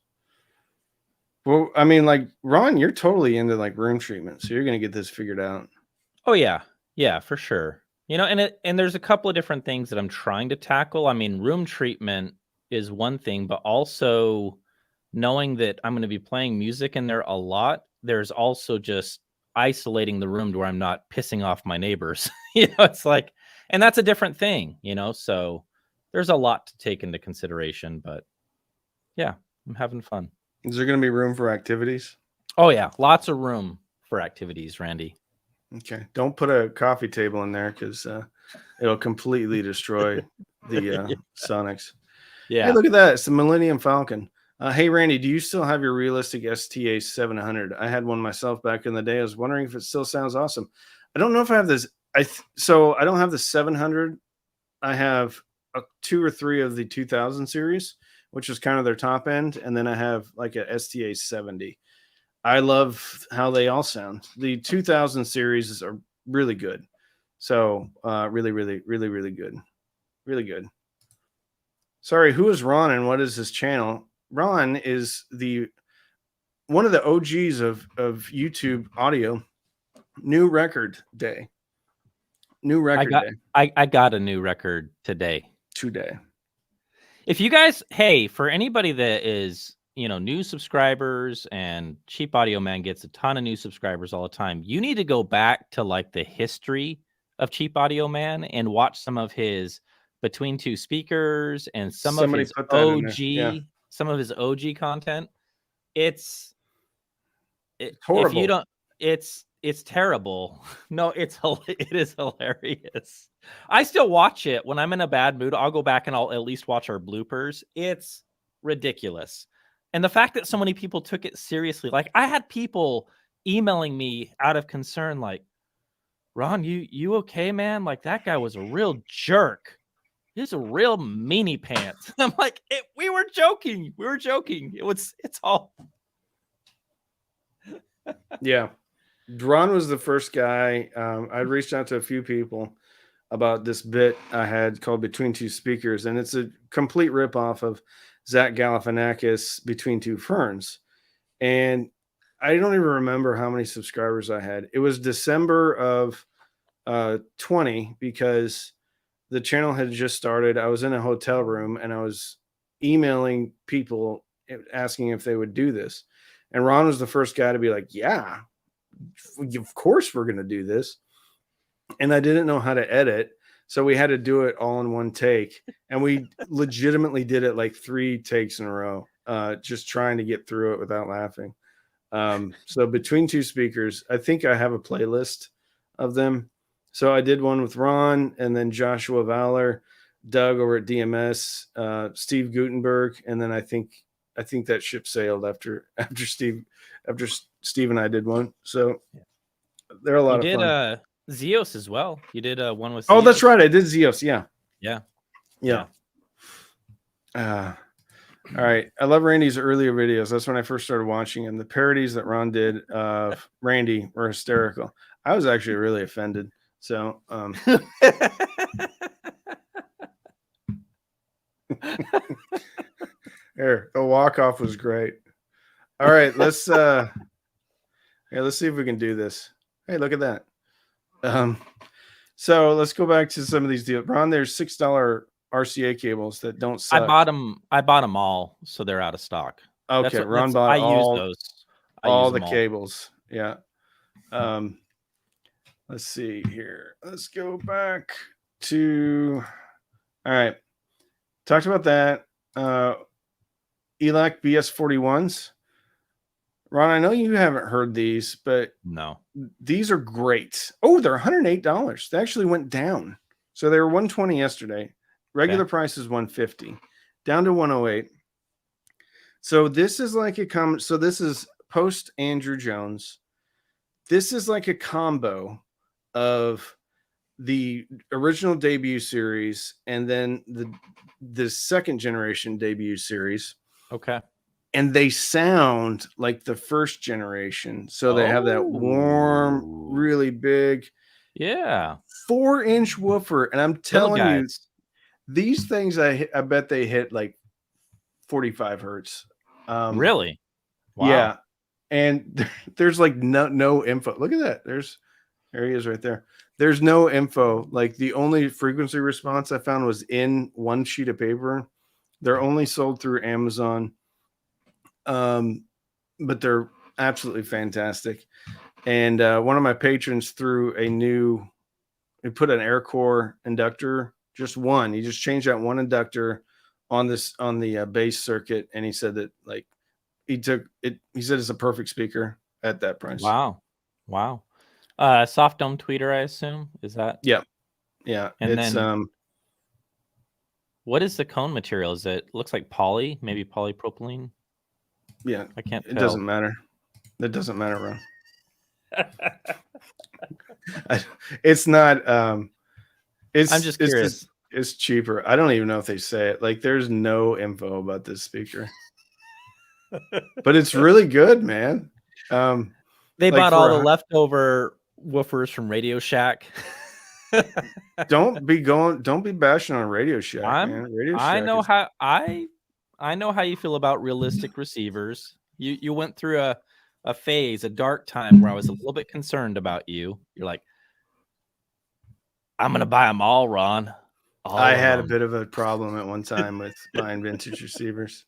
Well, I mean, like, Ron, you're totally into like room treatment, so you're gonna get this figured out. Oh yeah, for sure. You know, and there's a couple of different things that I'm trying to tackle. I mean, room treatment is one thing, but also knowing that I'm going to be playing music in there a lot. There's also just isolating the room to where I'm not pissing off my neighbors. You know, it's like, and that's a different thing, you know, so there's a lot to take into consideration, but yeah, I'm having fun. Is there going to be room for activities? Oh yeah, lots of room for activities, Randy. Okay, don't put a coffee table in there because it'll completely destroy the Sonics. Yeah. Hey, look at that. It's the Millennium Falcon. Hey, Randy, do you still have your realistic STA 700? I had one myself back in the day. I was wondering if it still sounds awesome. I don't know if I have this. So I don't have the 700. I have 2 or 3 of the 2000 series, which is kind of their top end. And then I have like a STA 70. I love how they all sound. The 2000 series are really good. So really, really, really, really good. Really good. Sorry, who is Ron and what is his channel? Ron is one of the OGs of YouTube audio. New record day. I got a new record today. If you guys, hey, for anybody that is, new subscribers, and Cheap Audio Man gets a ton of new subscribers all the time. You need to go back to like the history of Cheap Audio Man and watch some of his Between Two Speakers and some of Somebody his put that in there. Yeah. OG content. It's if you Horrible. don't, it's terrible. No, it is hilarious. I still watch it when I'm in a bad mood. I'll go back and I'll at least watch our bloopers. It's ridiculous. And the fact that so many people took it seriously, like I had people emailing me out of concern, like, Ron, you okay, man? Like that guy was a real jerk. He's a real meanie pants. I'm like, we were joking. We were joking. It's all. Yeah. Ron was the first guy. I reached out to a few people about this bit I had called Between Two Speakers, and it's a complete ripoff of Zach Galifianakis' Between Two Ferns. And I don't even remember how many subscribers I had. It was December of 20 because the channel had just started. I was in a hotel room and I was emailing people asking if they would do this. And Ron was the first guy to be like, yeah, of course we're going to do this. And I didn't know how to edit. So we had to do it all in one take. And we legitimately did it like 3 takes in a row, just trying to get through it without laughing. So Between Two Speakers, I think I have a playlist of them. So I did one with Ron and then Joshua Valor, Doug over at DMS, Steve Gutenberg. And then I think that ship sailed after Steve and I did one. So they're a lot of fun. You did Zeos as well. You did one with Oh, Zeos. that's right. I did Zeos. Yeah. Yeah. All right. I love Randy's earlier videos. That's when I first started watching him. The parodies that Ron did of Randy were hysterical. I was actually really offended. So here, the walk-off was great. All right, let's see if we can do this. Hey, look at that. So let's go back to some of these deals. Ron, there's $6 RCA cables that don't suck. I bought them all, so they're out of stock. Okay, Ron bought all use those. all the cables. Yeah. Let's see here. Let's go back to. All right. Talked about that. ELAC BS41s. Ron, I know you haven't heard these, but no, these are great. Oh, they're $108. They actually went down. So they were $120 yesterday. Regular price is $150, down to $108. So this is like a so this is post Andrew Jones. This is like a combo of the original debut series and then the second generation debut series. Okay. And they sound like the first generation. So they have that warm, really big, 4-inch woofer. And I'm telling you, these things, I bet they hit like 45 hertz. Really? Wow. Yeah. And there's like no info. Look at that. There he is right there. There's no info. Like the only frequency response I found was in one sheet of paper. They're only sold through Amazon. But they're absolutely fantastic. And one of my patrons threw he put an air core inductor, just one. He just changed out one inductor on the base circuit, and he said that like he took it. He said it's a perfect speaker at that price. Wow. Soft dome tweeter, I assume, is that? Yeah. And it's then, what is the cone material? Is it looks like poly, maybe polypropylene? Yeah, I can't tell. It doesn't matter. It doesn't matter, Ron. It's not. I'm just curious. It's cheaper. I don't even know if they say it. Like, there's no info about this speaker, but it's really good, man. They bought all the leftover woofers from Radio Shack. Don't be bashing on Radio Shack, man. Radio Shack. I know how you feel about realistic receivers. You went through a phase, a dark time where I was a little bit concerned about you. You're like, I'm going to buy them all, Ron. I had a bit of a problem at one time with buying vintage receivers.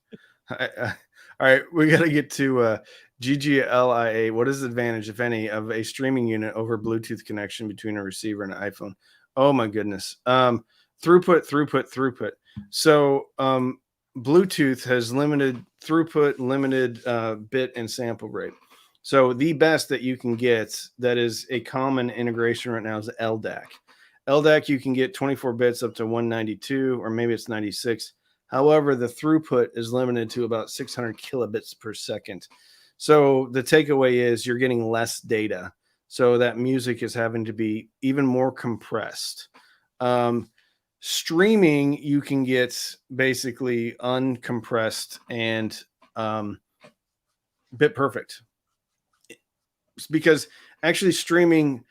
All right, we got to get to GGLIA. What is the advantage, if any, of a streaming unit over Bluetooth connection between a receiver and an iPhone? Oh my goodness. Throughput. So Bluetooth has limited throughput, limited bit and sample rate. So the best that you can get that is a common integration right now is LDAC. LDAC, you can get 24 bits up to 192, or maybe it's 96. However, the throughput is limited to about 600 kilobits per second. So the takeaway is you're getting less data. So that music is having to be even more compressed. Streaming, you can get basically uncompressed and bit perfect. Because actually streaming,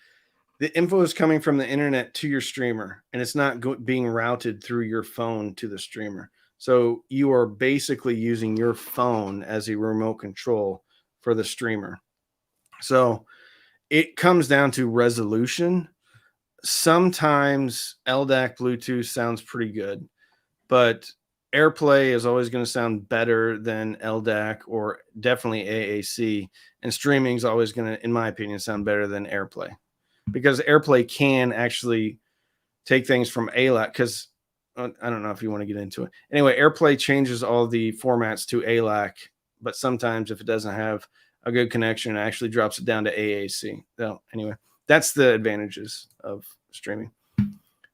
the info is coming from the internet to your streamer, and it's not being routed through your phone to the streamer. So you are basically using your phone as a remote control for the streamer. So it comes down to resolution. Sometimes LDAC Bluetooth sounds pretty good, but AirPlay is always going to sound better than LDAC or definitely AAC. And streaming is always going to, in my opinion, sound better than AirPlay, because AirPlay can actually take things from ALAC, because I don't know if you want to get into it. Anyway, AirPlay changes all the formats to ALAC, but sometimes if it doesn't have a good connection, it actually drops it down to AAC. So anyway, that's the advantages of streaming.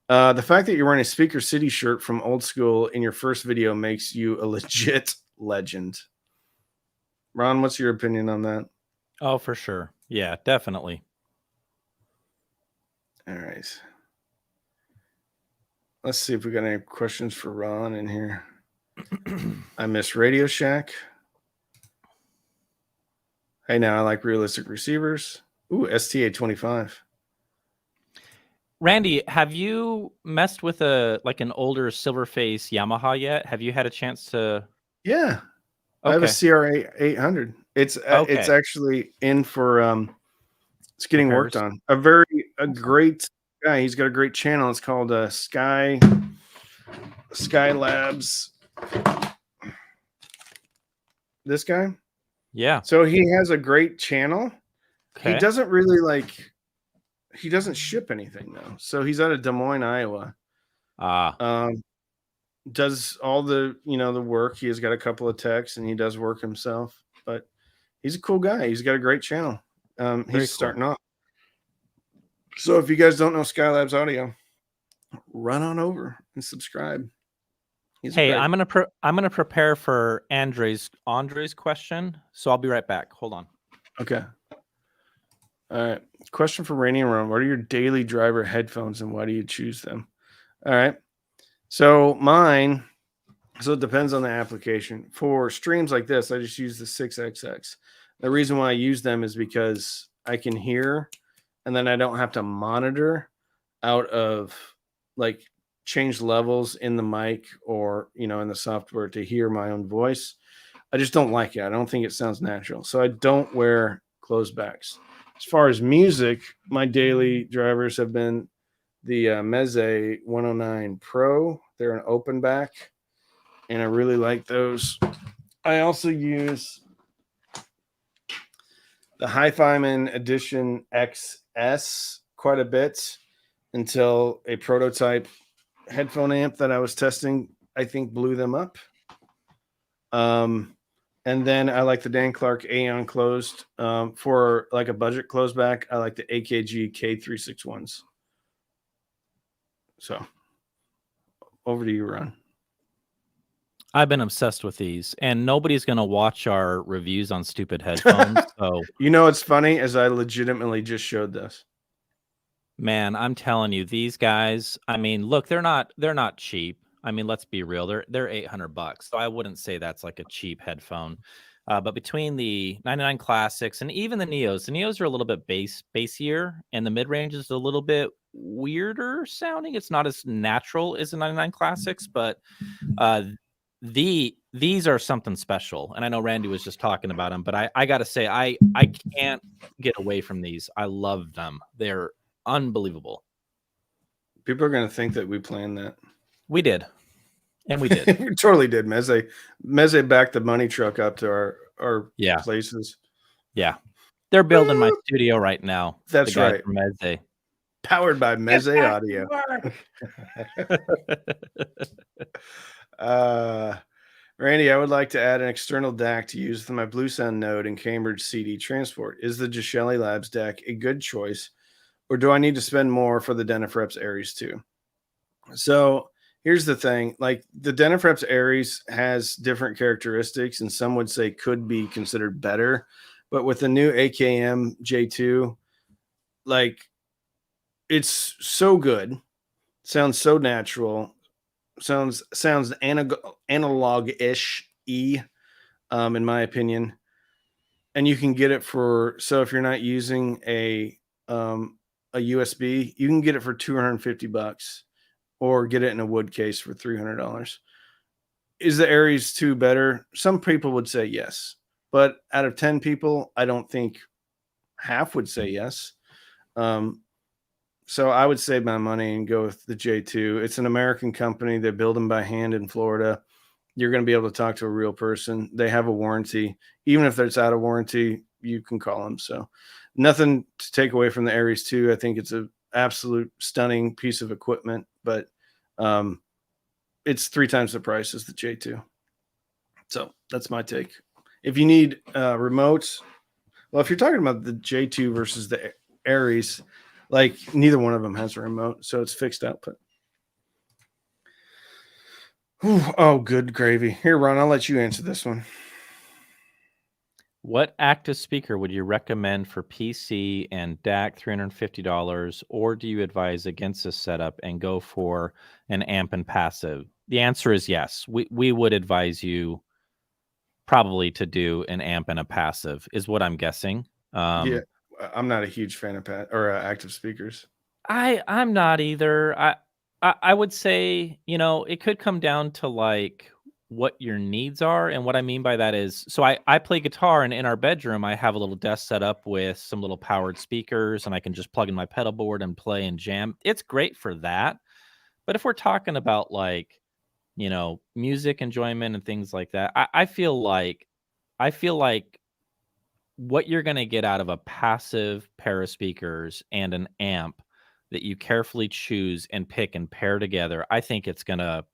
The fact that you're wearing a Speaker City shirt from Old School in your first video makes you a legit legend. Ron, what's your opinion on that? Oh, for sure. Yeah, definitely. All right. Let's see if we got any questions for Ron in here. I miss Radio Shack. Hey, now I like realistic receivers. Ooh, STA25. Randy, have you messed with an older Silverface Yamaha yet? Have you had a chance to? Yeah, Okay. I have a CRA 800. It's actually in for it's getting worked on. A great guy. He's got a great channel. It's called Sky Labs. This guy. Yeah. So he has a great channel. Okay. He doesn't really he doesn't ship anything though. So he's out of Des Moines, Iowa. Does all the the work. He has got a couple of techs and he does work himself, but he's a cool guy. He's got a great channel. He's starting off. So if you guys don't know Skylabs Audio, run on over and subscribe. Hey, I'm gonna prepare for Andre's question, so I'll be right back. Hold on. Okay. All right. Question for Rainy and Ron. What are your daily driver headphones and why do you choose them? All right. So it depends on the application. For streams like this, I just use the 6XX. The reason why I use them is because I can hear, and then I don't have to monitor out of change levels in the mic or in the software to hear my own voice. I just don't like it. I don't think it sounds natural. So I don't wear closed backs. As far as music, my daily drivers have been the Meze 109 Pro. They're an open back, and I really like those. I also use the Hi-Fi-Man Edition XS quite a bit until a prototype headphone amp that I was testing, I think, blew them up. And then I like the Dan Clark Aeon closed. For a budget closed back, I like the AKG K361s. So over to you, Ron. I've been obsessed with these, and nobody's going to watch our reviews on stupid headphones. So it's funny, as I legitimately just showed this. Man, I'm telling you, these guys, I mean, look, they're not cheap. I mean, let's be real. They're $800. So I wouldn't say that's like a cheap headphone. But between the 99 Classics and even the Neos are a little bit bassier, and the mid-range is a little bit weirder sounding. It's not as natural as the 99 Classics, but these are something special. And I know Randy was just talking about them, but I got to say, I can't get away from these. I love them. They're unbelievable. People are going to think that we planned that. We did. And we did. We totally did. Meze backed the money truck up to our Yeah. places. Yeah. They're building my studio right now. That's the guys right. from Meze. Powered by Meze Audio. Randy, I would like to add an external DAC to use with my Blue Sound node in Cambridge CD transport. Is the Jbl Labs DAC a good choice, or do I need to spend more for the Denafreps Aries 2? So here's the thing, like the Denafreps Aries has different characteristics, and some would say could be considered better, but with the new AKM J2, like it's so good, sounds so natural, sounds analog-ish in my opinion. And you can get it for, so if you're not using a USB, you can get it for $250 or get it in a wood case for $300. Is the Aries 2 better? Some people would say yes, but out of 10 people, I don't think half would say yes. So I would save my money and go with the J2. It's an American company. They build them by hand in Florida. You're going to be able to talk to a real person. They have a warranty. Even if it's out of warranty, you can call them. So nothing to take away from the Aries 2. I think it's an absolute stunning piece of equipment, but it's 3 times the price as the J2. So that's my take. If you need remotes, well, if you're talking about the J2 versus the Aries, like neither one of them has a remote, so it's fixed output. Ooh, oh, good gravy. Here, Ron, I'll let you answer this one. What active speaker would you recommend for PC and DAC $350, or do you advise against this setup and go for an amp and passive? The answer is yes. We would advise you probably to do an amp and a passive, is what I'm guessing. Yeah, I'm not a huge fan of active speakers. I'm not either. I would say, it could come down to like what your needs are. And what I mean by that is, so I play guitar, and in our bedroom, I have a little desk set up with some little powered speakers, and I can just plug in my pedal board and play and jam. It's great for that. But if we're talking about like, music enjoyment and things like that, I feel like what you're going to get out of a passive pair of speakers and an amp that you carefully choose and pick and pair together, I think it's going to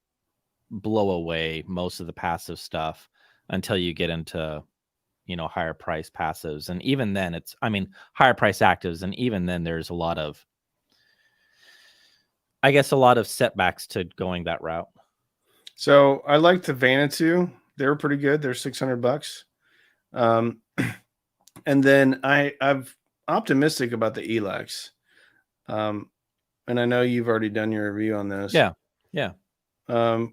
blow away most of the passive stuff until you get into, higher price passives. And even then higher price actives. And even then there's a lot of setbacks to going that route. So I like the Vanatu. They were pretty good. They're $600. And then I'm optimistic about the Elex. And I know you've already done your review on this. Yeah.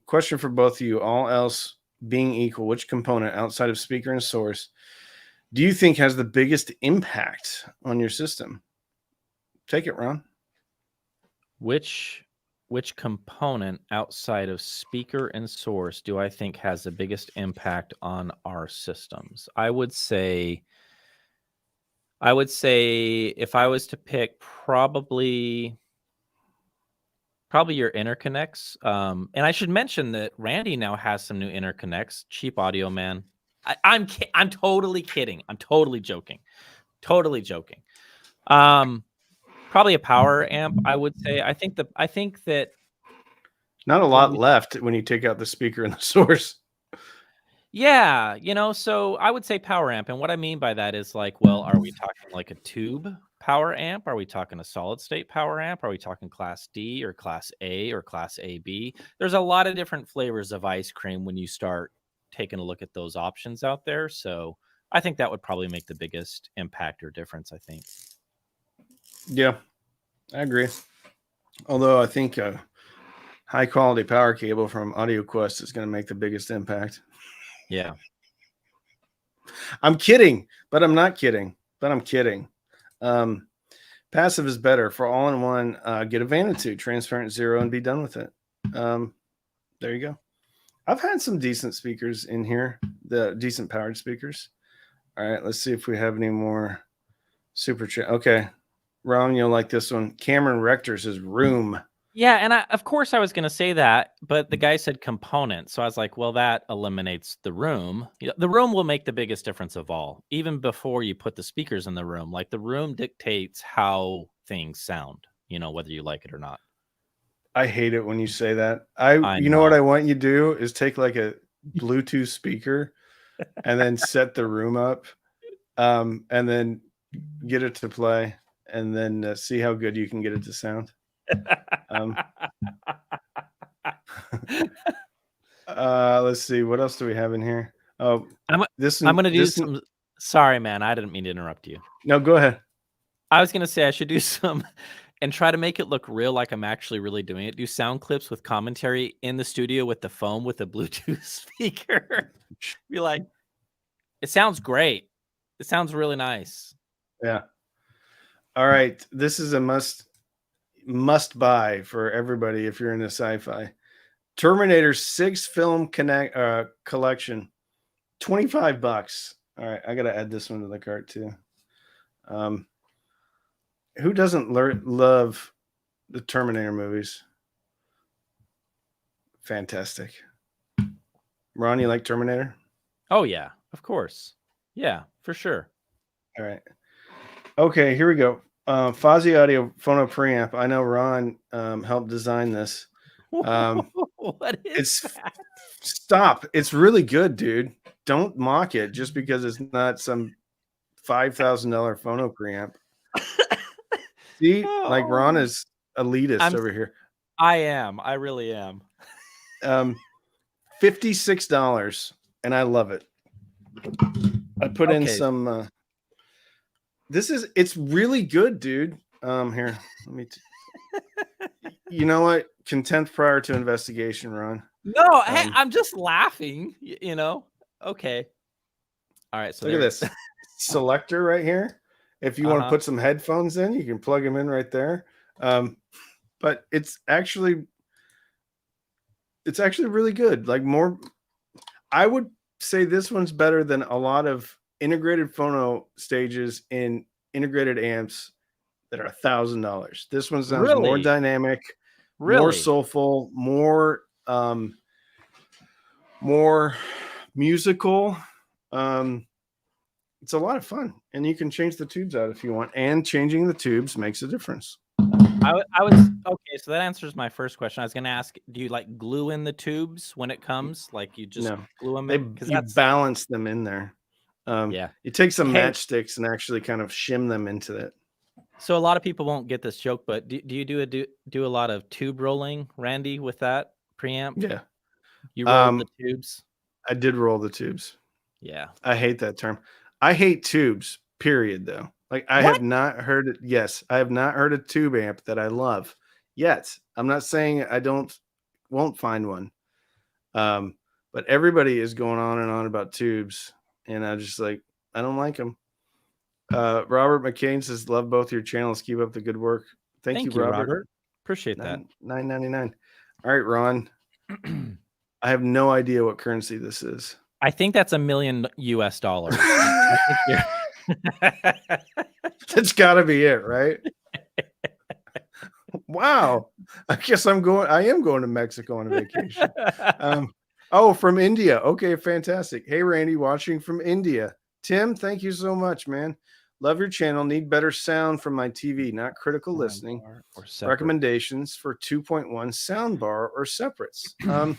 Question for both of you. All else being equal, which component outside of speaker and source do you think has the biggest impact on your system? Take it, Ron. Which component outside of speaker and source do I think has the biggest impact on our systems? I would say if I was to pick, probably your interconnects. And I should mention that Randy now has some new interconnects. Cheap Audio Man. I'm totally kidding. I'm totally joking. Probably a power amp, I would say. I think that not a lot left when you take out the speaker and the source. Yeah, so I would say power amp. And what I mean by that is like, well, are we talking like a tube power amp? Are we talking a solid state power amp? Are we talking class D or class A or class AB? There's a lot of different flavors of ice cream when you start taking a look at those options out there. So I think that would probably make the biggest impact or difference, I think. Yeah, I agree. Although I think a high quality power cable from AudioQuest is going to make the biggest impact. Yeah. I'm kidding, but I'm not kidding. Passive is better for all-in-one. Get a Vanatu, transparent zero, and be done with it. There you go. I've had some decent speakers in here, the decent powered speakers. All right, let's see if we have any more super chat. Okay, Ron, you'll like this one. Cameron Rector says room. Yeah, and of course I was gonna say that, but the guy said component, so I was like, well, that eliminates the room. The room will make the biggest difference of all, even before you put the speakers in the room. Like the room dictates how things sound, whether you like it or not. I hate it when you say that. I You know what know. I want you to do is take like a Bluetooth speaker and then set the room up, and then get it to play, and then see how good you can get it to sound. Um, let's see, what else do we have in here? Oh, I'm this I'm one, gonna do some. Sorry, man, I didn't mean to interrupt you. no, go ahead. I was gonna say I should do some and try to make it look real, like I'm actually really doing it. Do sound clips with commentary in the studio with the phone with a Bluetooth speaker. Be like, it sounds great. It sounds really nice. Yeah. All right. This is a must buy for everybody if you're into sci-fi. Terminator 6 film collection, $25. All right, I gotta add this one to the cart too. Um, who doesn't love the Terminator movies? Fantastic. Ron, you like Terminator? Oh yeah, of course. Yeah, for sure. All right. Okay, here we go. Fazi Audio Phono Preamp. I know Ron helped design this. What is It's that? stop. It's really good, dude. Don't mock it just because it's not some $5,000 phono preamp. See, like Ron Oh, is elitist I'm over here. I am. I really am. $56, and I love it. I put in Okay. some. It's really good, dude. Here, let me. You know what? Contempt prior to investigation, Ron. No, hey, Um, I'm just laughing, Okay. All right, so Look at there. this selector right here. If you want to Uh-huh. put some headphones in, you can plug them in right there. But it's actually really good. Like more, I would say this one's better than a lot of integrated phono stages in integrated amps that are $1,000. This one sounds more Really? dynamic, more Really? soulful, more musical. Um, it's a lot of fun, and you can change the tubes out if you want. And changing the tubes makes a difference. I was okay, so that answers my first question. I was gonna ask, do you like glue in the tubes when it comes? Like you just No, glue them in? Because you that's balance them in there. yeah. You take some Hey, matchsticks and actually kind of shim them into it. so a lot of people won't get this joke, but do you do a lot of tube rolling, Randy, with that preamp? Yeah. You rolled the Um, tubes? I did roll the tubes. Yeah. I hate that term. I hate tubes, period, though. Like, I What? have not heard it. Yes, I have not heard a tube amp that I love yet. I'm not saying won't find one. But everybody is going on and on about tubes. And I just like, I don't like them. Robert McCain says, love both your channels. Keep up the good work. Thank you, Thank you, Robert. Robert. Appreciate that. $9.99. All right, Ron. I have no idea what currency this is. I think that's $1 million US. I think you're That's got to be it, right? Wow. I am going to Mexico on a vacation. Oh, from India. Okay, fantastic. Hey, Randy, watching from India. Tim, thank you so much, man. Love your channel. Need better sound from my TV, not critical listening. or separate. Recommendations for 2.1 soundbar or separates. I'm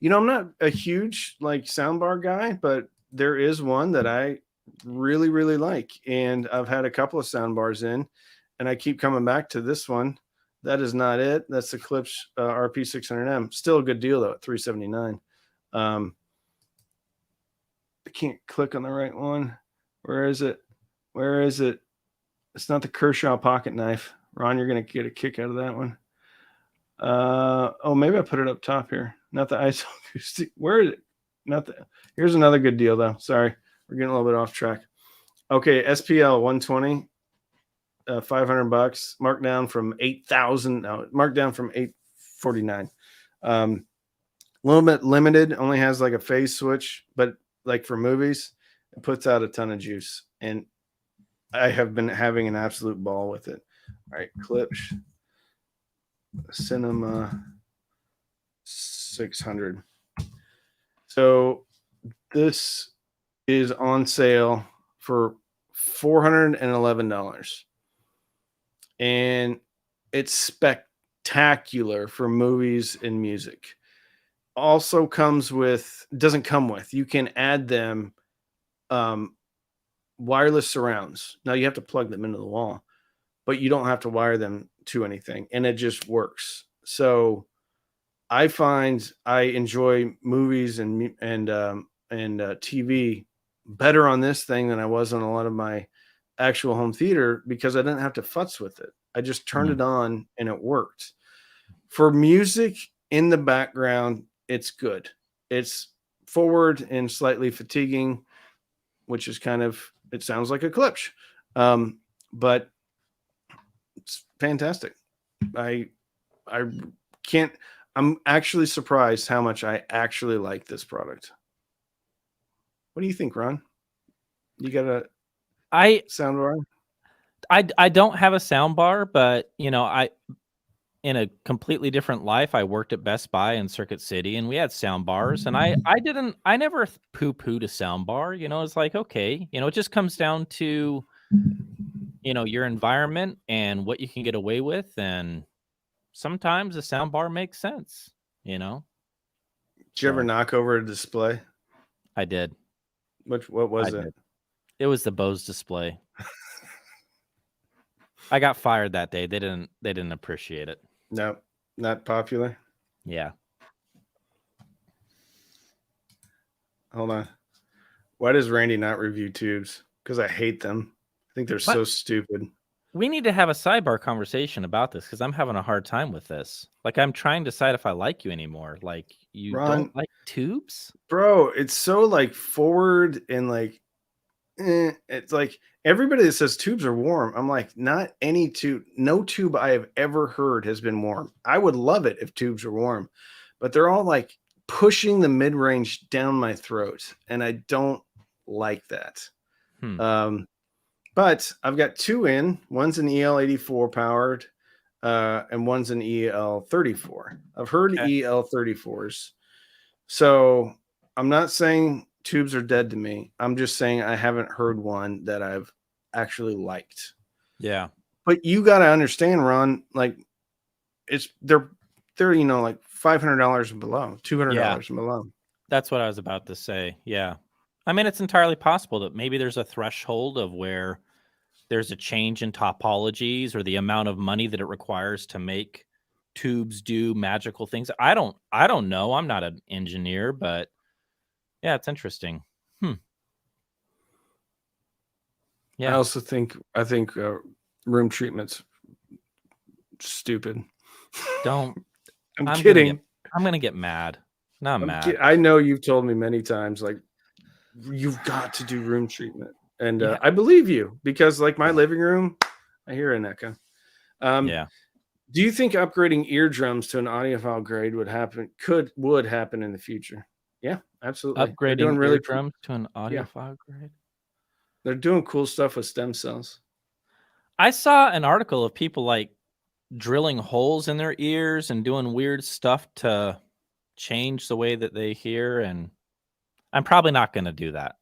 not a huge like soundbar guy, but there is one that I really, really like. And I've had a couple of soundbars in, and I keep coming back to this one. That is not it. That's the Klipsch RP600M. Still a good deal though at $379. I can't click on the right one. Where is it? Where is it? It's not the Kershaw pocket knife. Ron, you're gonna get a kick out of that one. Maybe I put it up top here. Not the ISO acoustic. Where is it? Not the. Here's another good deal though. Sorry, we're getting a little bit off track. Okay, SPL 120, $500, marked down from 8,000. No, marked down from 849. A little bit limited. Only has like a phase switch, but like for movies, it puts out a ton of juice, and I have been having an absolute ball with it. All right, clips. Cinema 600. So this is on sale for $411. And it's spectacular for movies and music. Also doesn't come with, you can add them um, wireless surrounds. Now you have to plug them into the wall, but you don't have to wire them to anything, and it just works. So I find I enjoy movies and TV better on this thing than I was on a lot of my actual home theater because I didn't have to futz with it. I just turned it on and it worked. For music in the background, it's good. It's forward and slightly fatiguing, which is it sounds like a klipsch. But it's fantastic. I can't, I'm actually surprised how much I actually like this product. What do you think, Ron? You got a sound bar? I don't have a sound bar, but in a completely different life, I worked at Best Buy in Circuit City, and we had sound bars, and I never poo-pooed a sound bar. It's like, okay, it just comes down to your environment and what you can get away with, and sometimes a sound bar makes sense. Did you ever knock over a display? I did. What was it? Did. It was the Bose display. I got fired that day. They didn't appreciate it. No, not popular. Yeah. Hold on. Why does Randy not review tubes? Because I hate them. I think they're so stupid. We need to have a sidebar conversation about this because I'm having a hard time with this. Like, I'm trying to decide if I like you anymore. Like, you don't like tubes? Bro, it's so like forward and like, it's like everybody that says tubes are warm. I'm like, not any tube. No tube I have ever heard has been warm. I would love it if tubes were warm, but they're all like pushing the mid-range down my throat, and I don't like that. But I've got two in. One's an EL84 powered, and one's an EL34. I've heard EL34s. So I'm not saying tubes are dead to me. I'm just saying I haven't heard one that I've actually liked. Yeah. But you got to understand, Ron, like they're like $500 and below, $200 and below. That's what I was about to say. Yeah. I mean, it's entirely possible that maybe there's a threshold of where there's a change in topologies or the amount of money that it requires to make tubes do magical things. I don't know. I'm not an engineer, but yeah, it's interesting. Yeah. I also think room treatment's stupid. I'm kidding. I'm gonna get mad. No, I'm mad. I know you've told me many times, like, you've got to do room treatment. And I believe you because, like, my living room, I hear an echo. Yeah. Do you think upgrading eardrums to an audiophile grade would happen in the future? Yeah, absolutely. Upgrading eardrums to an audiophile grade? They're doing cool stuff with stem cells. I saw an article of people like drilling holes in their ears and doing weird stuff to change the way that they hear, and I'm probably not going to do that,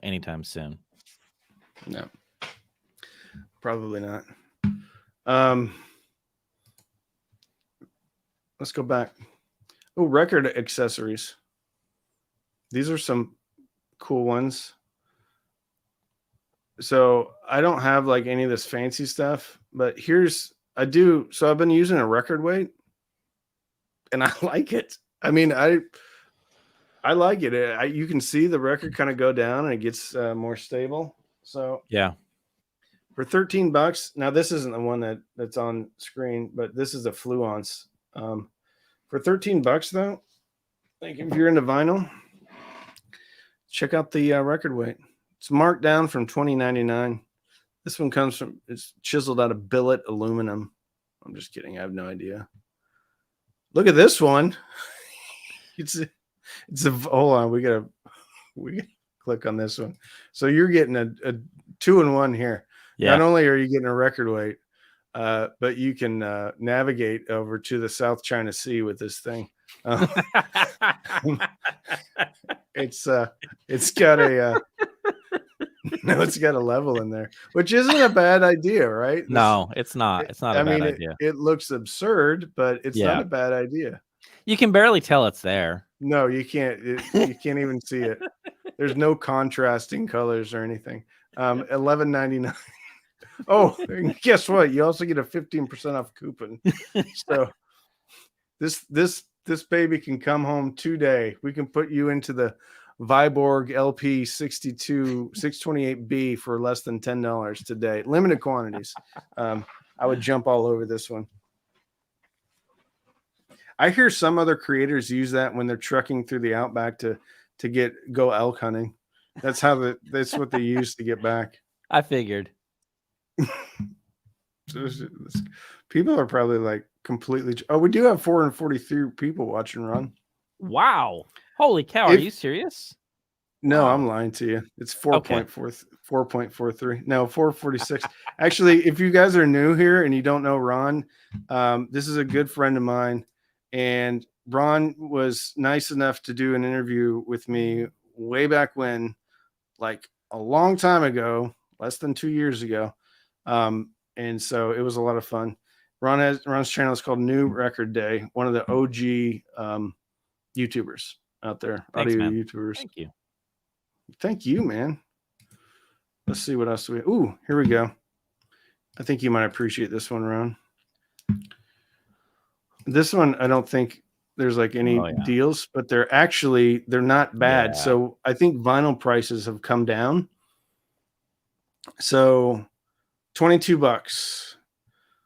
anytime soon. No, probably not. Let's go back. Oh, record accessories. These are some cool ones. So I don't have like any of this fancy stuff, but I do. So I've been using a record weight and I like it. I mean, I like it. You can see the record kind of go down and it gets more stable. So yeah, for $13, now this isn't the one that's on screen, but this is a Fluence. For $13 though, like if you're into vinyl, check out the record weight. It's marked down from $20.99. This one it's chiseled out of billet aluminum. I'm just kidding. I have no idea. Look at this one. It's a hold on. We gotta click on this one. So you're getting a 2-in-1 here. Yeah. Not only are you getting a record weight, but you can navigate over to the South China Sea with this thing. Uh, it's got a no, it's got a level in there, which isn't a bad idea, right? No, it's not. It's not a bad idea. It looks absurd, but it's not a bad idea. You can barely tell it's there. No, you can't. You can't even see it. There's no contrasting colors or anything. $11.99. Oh, and guess what? You also get a 15% off coupon. So this baby can come home today. We can put you into the Viborg LP 628B for less than $10 today. Limited quantities. I would jump all over this one. I hear some other creators use that when they're trucking through the outback to go elk hunting. That's what they use to get back. I figured. People are probably like completely. Oh, we do have 443 people watching, Ron. Wow. Holy cow. Are you serious? No, wow. I'm lying to you. It's 4.43. No, 446. Actually, if you guys are new here and you don't know Ron, this is a good friend of mine. And Ron was nice enough to do an interview with me way back when, like a long time ago, less than 2 years ago. And so it was a lot of fun. Ron's channel is called New Record Day, one of the OG YouTubers out there. Thanks, audio man. YouTubers. Thank you. Thank you, man. Let's see what else we. Ooh, here we go. I think you might appreciate this one, Ron. This one, I don't think there's like any deals, but they're not bad. Yeah. So I think vinyl prices have come down. So $22.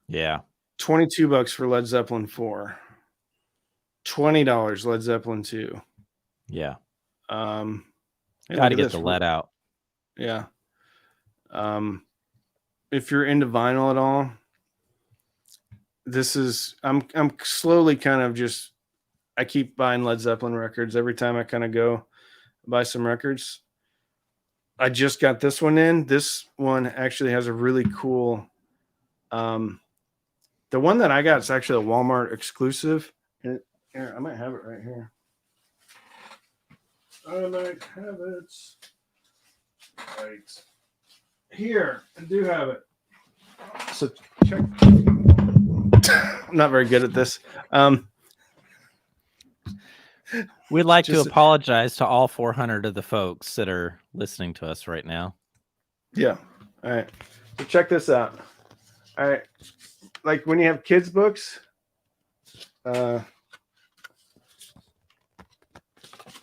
Yeah. $22 for Led Zeppelin 4. $20 Led Zeppelin 2. Yeah. Got to get the lead out. Yeah. If you're into vinyl at all, I'm slowly kind of just, I keep buying Led Zeppelin records every time I kind of go buy some records. I just got this one in. This one actually has a really cool, the one that I got is actually a Walmart exclusive. And here, I might have it right here. I might have it right here. I do have it. So check. I'm not very good at this. We'd like to apologize to all 400 of the folks that are listening to us right now. Yeah. All right. So check this out. All right. Like when you have kids' books, hold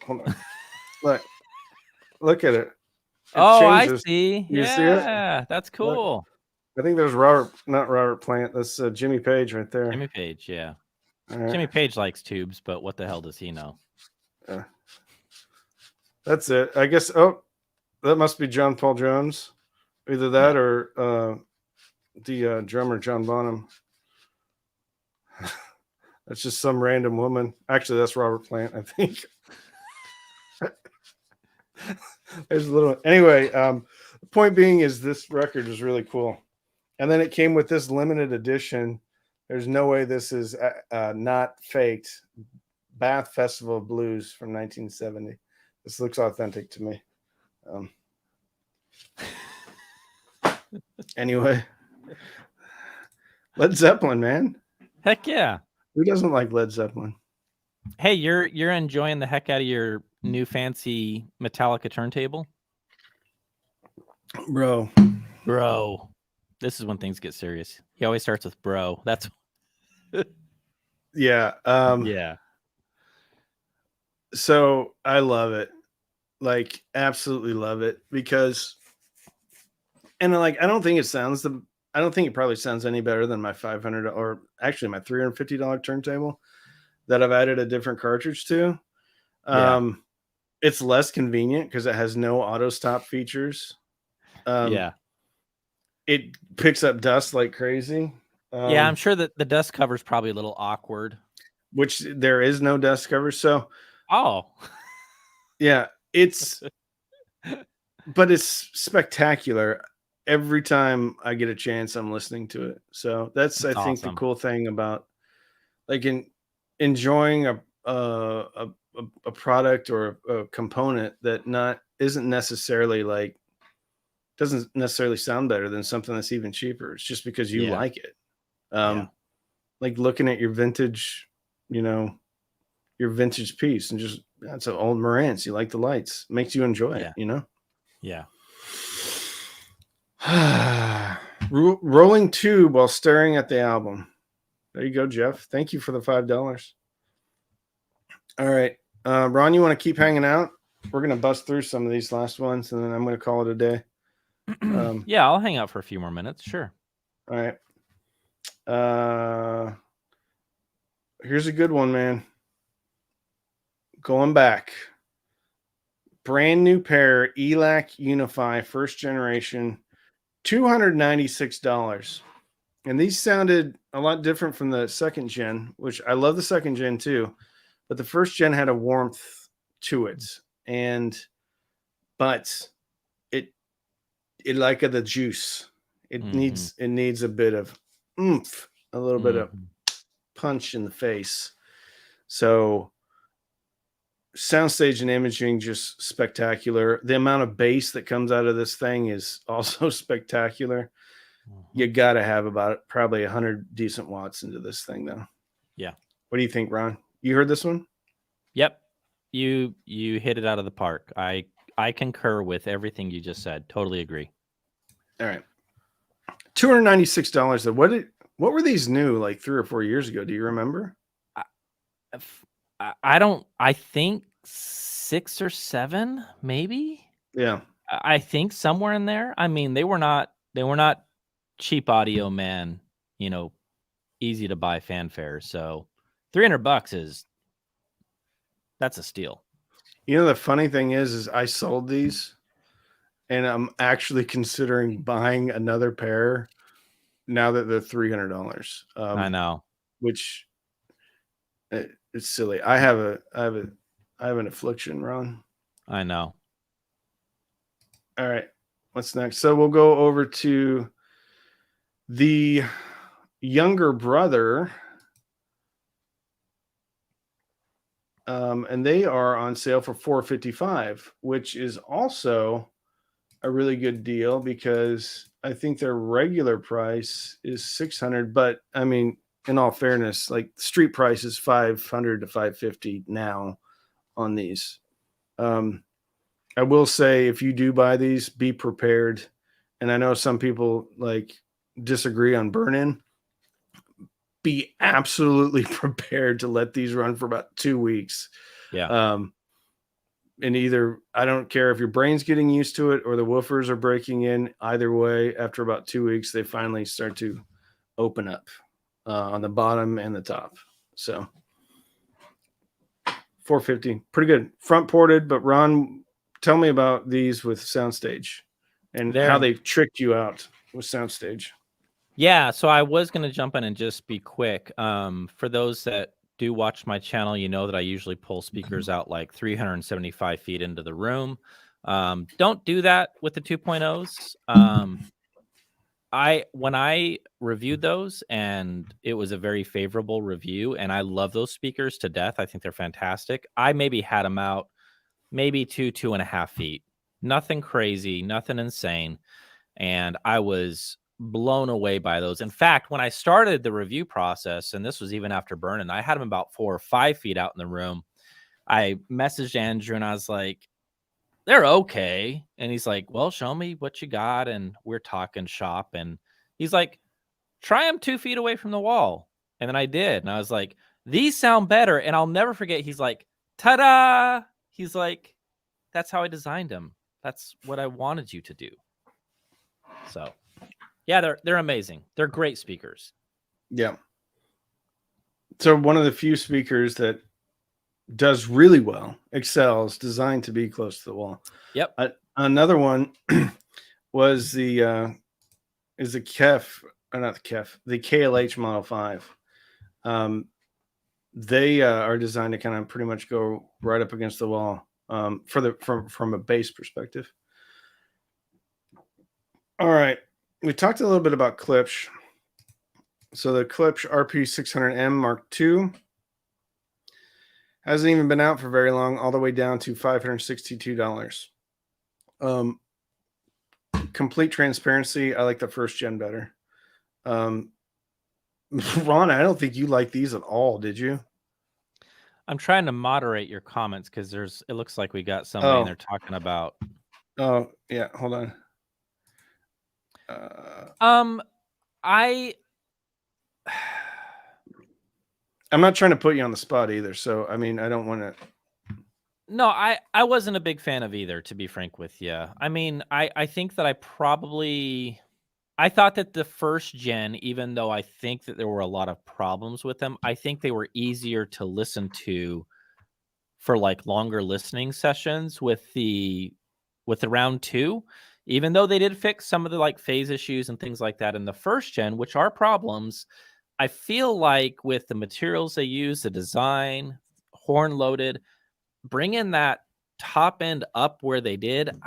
on. Look at it. I see. You see it? Yeah, that's cool. Look. I think there's not Robert Plant. That's Jimmy Page right there. Jimmy Page, yeah. Right. Jimmy Page likes tubes, but what the hell does he know? That's it. I guess. Oh, that must be John Paul Jones. Either that or the drummer John Bonham. That's just some random woman. Actually, that's Robert Plant, I think. There's a little. Anyway, the point being is this record is really cool. And then it came with this limited edition. There's no way this is not faked. Bath Festival of Blues from 1970. This looks authentic to me. Anyway, Led Zeppelin, man. Heck yeah. Who doesn't like Led Zeppelin? Hey, you're enjoying the heck out of your new fancy Metallica turntable? Bro. This is when things get serious. He always starts with bro. That's yeah. Yeah. So I love it. Like absolutely love it because I don't think it probably sounds any better than my $500 or actually my $350 turntable that I've added a different cartridge to. It's less convenient because it has no auto stop features. It picks up dust like crazy. I'm sure that the dust cover is probably a little awkward. Which there is no dust cover. So, yeah, but it's spectacular. every time I get a chance, I'm listening to it. So that's I That's think the awesome. cool thing about like enjoying a product or a component that not isn't necessarily like doesn't necessarily sound better than something that's even cheaper. It's just because you Yeah. like it. Yeah. Like looking at your vintage, you know, your vintage piece and just that's an old Marantz. You like the lights, makes you enjoy it, Yeah. you know. Yeah. Rolling tube while staring at the album. There you go, Jeff. Thank you for the $5. All right, Ron, you want to keep hanging out? We're gonna bust through some of these last ones, and then I'm gonna call it a day. Yeah, I'll hang out for a few more minutes. Sure. All right. Here's a good one, man. Going back. Brand new pair, ELAC Unify, first generation, $296. And these sounded a lot different from the second gen, which I love the second gen too. But the first gen had a warmth to it. But it like the juice. It needs a bit of oomph, a little bit of punch in the face. So soundstage and imaging just spectacular. The amount of bass that comes out of this thing is also spectacular. You got to have about probably 100 decent watts into this thing, though. Yeah. What do you think, Ron? You heard this one? Yep. You hit it out of the park. I concur with everything you just said. Totally agree. All right. $296. What were these new like 3 or 4 years ago? Do you remember? I don't. I think 6 or 7, maybe. Yeah. I think somewhere in there. I mean, they were not cheap audio, man. Easy to buy fanfare. So $300 that's a steal. You know, the funny thing is I sold these and I'm actually considering buying another pair now that they're $300. I know. Which it's silly. I have an affliction, Ron. I know. All right. What's next? So we'll go over to the younger brother. And they are on sale for $455, which is also a really good deal because I think their regular price is $600. But I mean, in all fairness, like street price is $500 to $550 now on these. I will say if you do buy these, be prepared. And I know some people like disagree on burn-in. Be absolutely prepared to let these run for about 2 weeks. Yeah. And either I don't care if your brain's getting used to it or the woofers are breaking in. Either way, after about 2 weeks, they finally start to open up on the bottom and the top. So $450, pretty good. Front ported, but Ron, tell me about these with Soundstage and how they tricked you out with Soundstage. Yeah, so I was going to jump in and just be quick. For those that do watch my channel, you know that I usually pull speakers out like 375 feet into the room. Don't do that with the 2.0s. When I reviewed those, and it was a very favorable review, and I love those speakers to death. I think they're fantastic. I maybe had them out maybe 2.5 feet. Nothing crazy, nothing insane. And I was blown away by those. In fact, when I started the review process, and this was even after burning, I had them about 4 or 5 feet out in the room. I messaged Andrew and I was like, they're okay. And he's like, well, show me what you got. And we're talking shop. And he's like, try them 2 feet away from the wall. And then I did. And I was like, these sound better. And I'll never forget. He's like, ta-da. He's like, that's how I designed them. That's what I wanted you to do. So yeah, they're amazing. They're great speakers. Yeah. So one of the few speakers that does really well, excels, designed to be close to the wall. Yep. Another one was the KEF, or not the KEF, the KLH Model 5. They are designed to kind of pretty much go right up against the wall from a bass perspective. All right. We talked a little bit about Klipsch. So the Klipsch RP600M Mark II hasn't even been out for very long, all the way down to $562. Complete transparency, I like the first gen better. Ron, I don't think you like these at all, did you? I'm trying to moderate your comments because it looks like we got somebody and they're talking about. Oh, yeah. Hold on. I I'm not trying to put you on the spot either. So, I mean, I don't want to. No, I wasn't a big fan of either, to be frank with you. I mean, I think that I thought that the first gen, even though I think that there were a lot of problems with them, I think they were easier to listen to for like longer listening sessions with the round 2, even though they did fix some of the like phase issues and things like that in the first gen, which are problems. I feel like with the materials they use, the design, horn loaded, bringing that top end up where they did,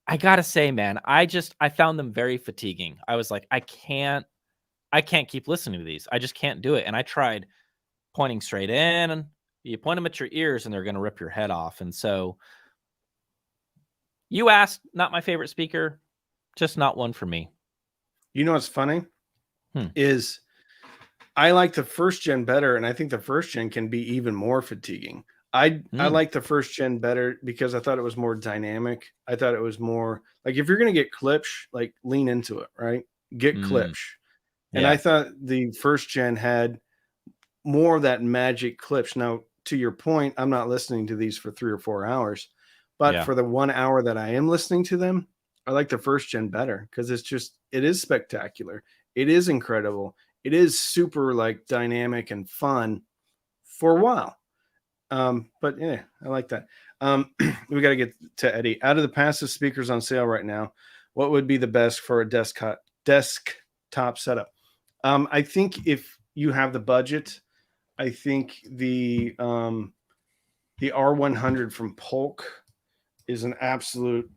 I gotta say, man, I found them very fatiguing. I was like, I can't keep listening to these. I just can't do it. And I tried pointing straight in, and you point them at your ears and they're going to rip your head off. And so you asked, not my favorite speaker, just not one for me. You know what's funny is I like the first gen better, and I think the first gen can be even more fatiguing. I like the first gen better because I thought it was more dynamic. I thought it was more like, if you're going to get Klipsch, like, lean into it, right? Get Klipsch. And Yeah. I thought the first gen had more of that magic Klipsch. Now, to your point, I'm not listening to these for 3 or 4 hours, but for the 1 hour that I am listening to them, I like the first gen better because it is spectacular. It is incredible. It is super like dynamic and fun for a while. But yeah, I like that. We got to get to Eddie. Out of the passive speakers on sale right now, what would be the best for a desktop setup? I think if you have the budget, I think the R100 from Polk is an absolute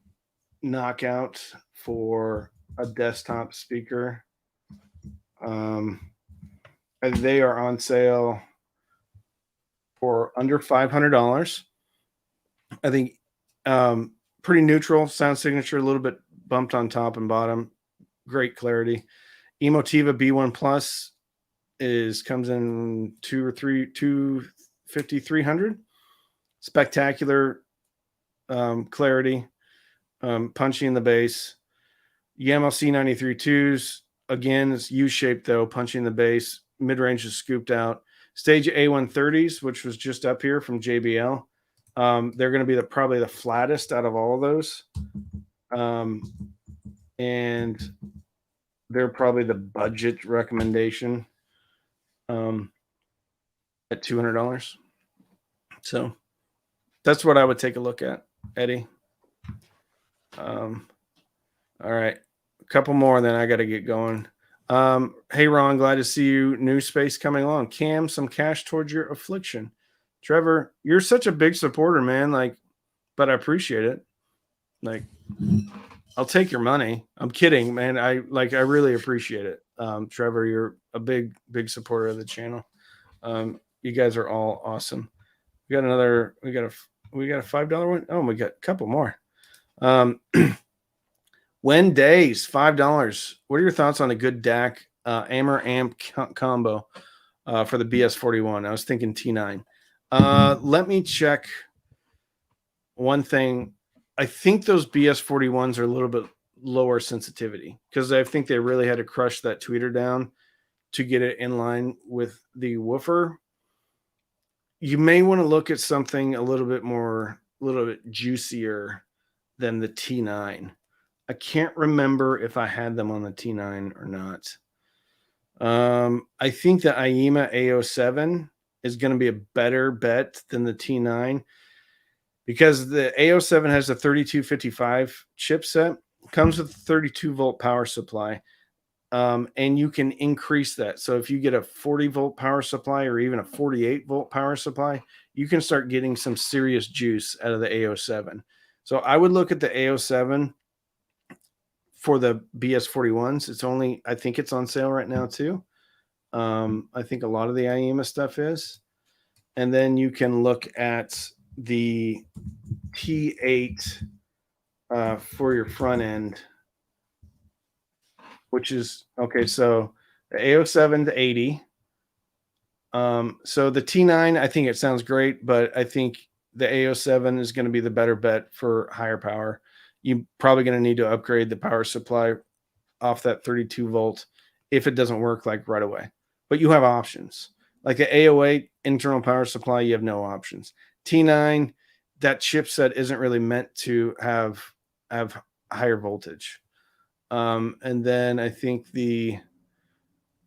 knockout for a desktop speaker. And they are on sale for under $500. I think pretty neutral sound signature, a little bit bumped on top and bottom, great clarity. Emotiva B1 Plus comes in 250, 300. Spectacular clarity, punchy in the bass. Yamaha C93 2s, again, it's U-shaped though, punchy in the bass. Mid-range is scooped out. Stage A130s, which was just up here from JBL. They're going to be probably the flattest out of all of those. And they're probably the budget recommendation at $200. So that's what I would take a look at, Eddie. All right. A couple more, then I got to get going. Hey, Ron, glad to see you. New space coming along. Cam, some cash towards your affliction. Trevor, you're such a big supporter, man. Like, but I appreciate it. Like, I'll take your money. I'm kidding, man. I really appreciate it. Trevor, you're a big supporter of the channel. You guys are all awesome. We got a $5 one. Oh, we got a couple more. When Days, $5. What are your thoughts on a good DAC Ammer amp combo for the BS41? I was thinking T9. Let me check one thing. I think those BS41s are a little bit lower sensitivity because I think they really had to crush that tweeter down to get it in line with the woofer. You may want to look at something a little bit juicier than the T9. I can't remember if I had them on the T9 or not. I think the IEMA A07 is going to be a better bet than the T9 because the A07 has a 3255 chipset, comes with a 32 volt power supply, and you can increase that. So if you get a 40 volt power supply or even a 48 volt power supply, you can start getting some serious juice out of the A07. So I would look at the A07 for the BS41s. It's only, I think it's on sale right now too. I think a lot of the IEMA stuff is. And then you can look at the T8 for your front end, which is okay. So the A07 to 80. So the T9, I think it sounds great, but I think the A07 is going to be the better bet for higher power. You're probably going to need to upgrade the power supply off that 32 volt if it doesn't work like right away. But you have options. Like the A08 internal power supply, you have no options. T9, that chipset isn't really meant to have higher voltage. And then I think the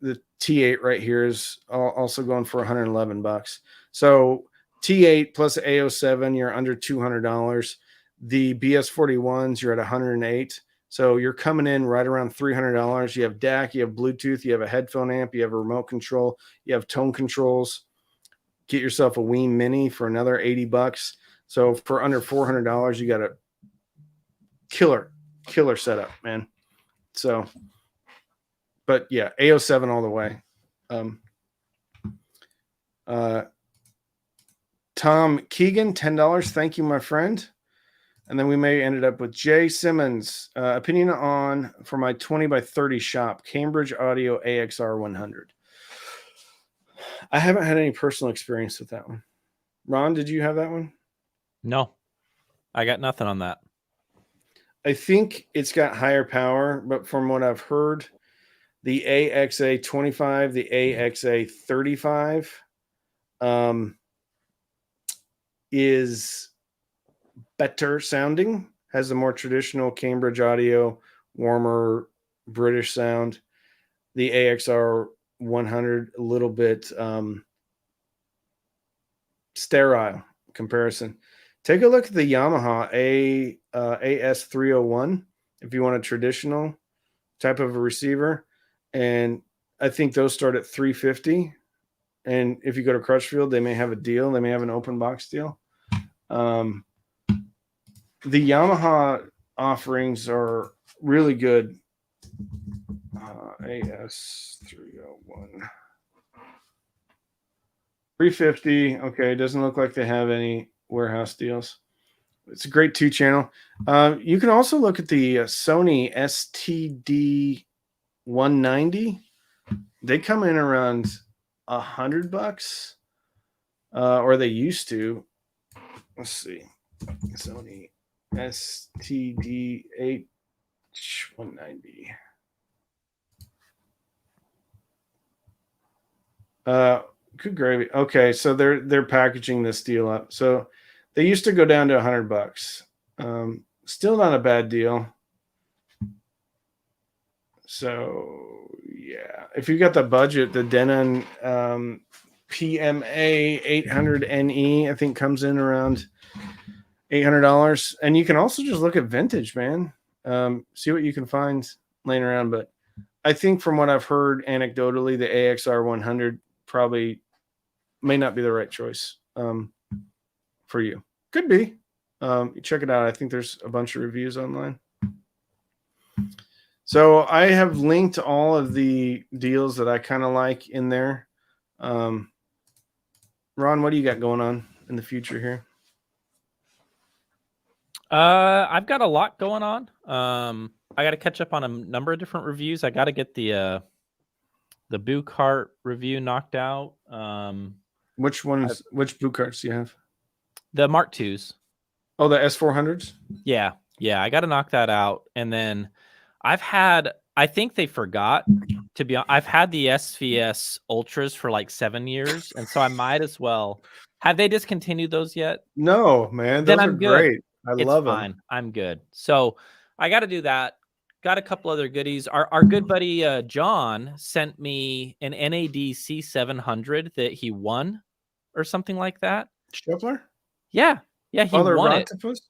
T8 right here is also going for $111. So T8 plus A07, you're under $200. The BS41s, you're at $108. So you're coming in right around $300. You have DAC, you have Bluetooth, you have a headphone amp, you have a remote control, you have tone controls. Get yourself a Wii Mini for another $80. So for under $400, you got a killer setup, man. So, but yeah, A07 all the way. Tom Keegan, $10. Thank you, my friend. And then we may ended up with Jay Simmons. Opinion on for my 20 by 30 shop, Cambridge Audio AXR 100. I haven't had any personal experience with that one. Ron, did you have that one? No, I got nothing on that. I think it's got higher power, but from what I've heard, the AXA 25, the AXA 35 is better sounding, has a more traditional Cambridge Audio, warmer British sound. The AXR 100, a little bit sterile comparison. Take a look at the Yamaha AS301 if you want a traditional type of a receiver. And I think those start at $350. And if you go to Crutchfield, they may have a deal. They may have an open box deal. The Yamaha offerings are really good. AS301. $350. Okay, doesn't look like they have any warehouse deals. It's a great 2-channel. You can also look at the Sony STD 190. They come in around $100, or they used to. Let's see, Sony STD 190. Good gravy. Okay, so they're packaging this deal up. So they used to go down to $100. Still not a bad deal. So yeah, if you got the budget, the Denon PMA 800NE, I think comes in around $800. And you can also just look at vintage, man. See what you can find laying around. But I think from what I've heard anecdotally, the AXR 100 probably may not be the right choice for you. Could be. You check it out. I think there's a bunch of reviews online. So I have linked all of the deals that I kind of like in there. Ron, what do you got going on in the future here? I've got a lot going on. I got to catch up on a number of different reviews. I got to get the Boo Cart review knocked out. Which Boo Carts do you have? The Mark IIs. Oh, the S400s? Yeah. I got to knock that out. And then I think they forgot to be honest. I've had the SVS Ultras for like 7 years. And so I might as well. Have they discontinued those yet? No, man. Those are great. I love them. I'm good. So I got to do that. Got a couple other goodies. Our good buddy John sent me an NAD C700 that he won or something like that. Scheffler? Yeah. He won it. Octopus?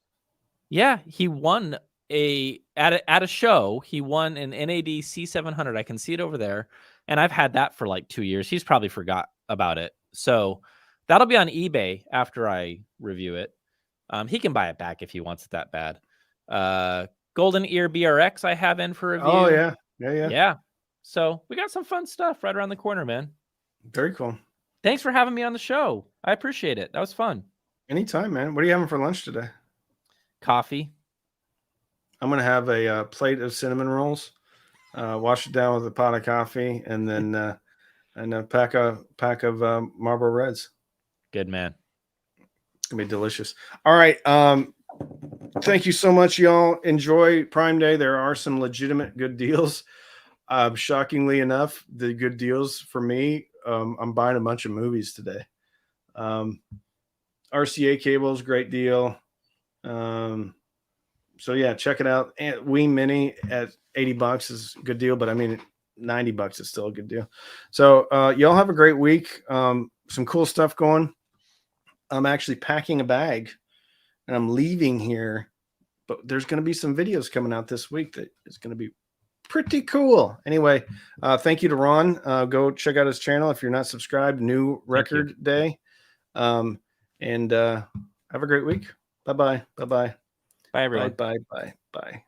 Yeah, he won at a show. He won an NAD C700. I can see it over there, and I've had that for like 2 years. He's probably forgot about it. So that'll be on eBay after I review it. He can buy it back if he wants it that bad. Golden Ear BRX I have in for review. Oh yeah. Yeah. So we got some fun stuff right around the corner, man. Very cool. Thanks for having me on the show. I appreciate it. That was fun. Anytime, man. What are you having for lunch today? Coffee. I'm gonna have a plate of cinnamon rolls. Wash it down with a pot of coffee, and then a pack of Marlboro Reds. Good man. It's gonna be delicious. All right. Thank you so much, y'all. Enjoy Prime Day. There are some legitimate good deals. Shockingly enough, the good deals for me. I'm buying a bunch of movies today. RCA Cables, great deal. So yeah, check it out. And Wii Mini at $80 is a good deal, but I mean, $90 is still a good deal. So y'all have a great week. Some cool stuff going. I'm actually packing a bag and I'm leaving here, but there's going to be some videos coming out this week that is going to be pretty cool. Anyway, thank you to Ron. Go check out his channel if you're not subscribed. New record day. And have a great week. Bye-bye. Bye-bye. Bye, everyone. Bye.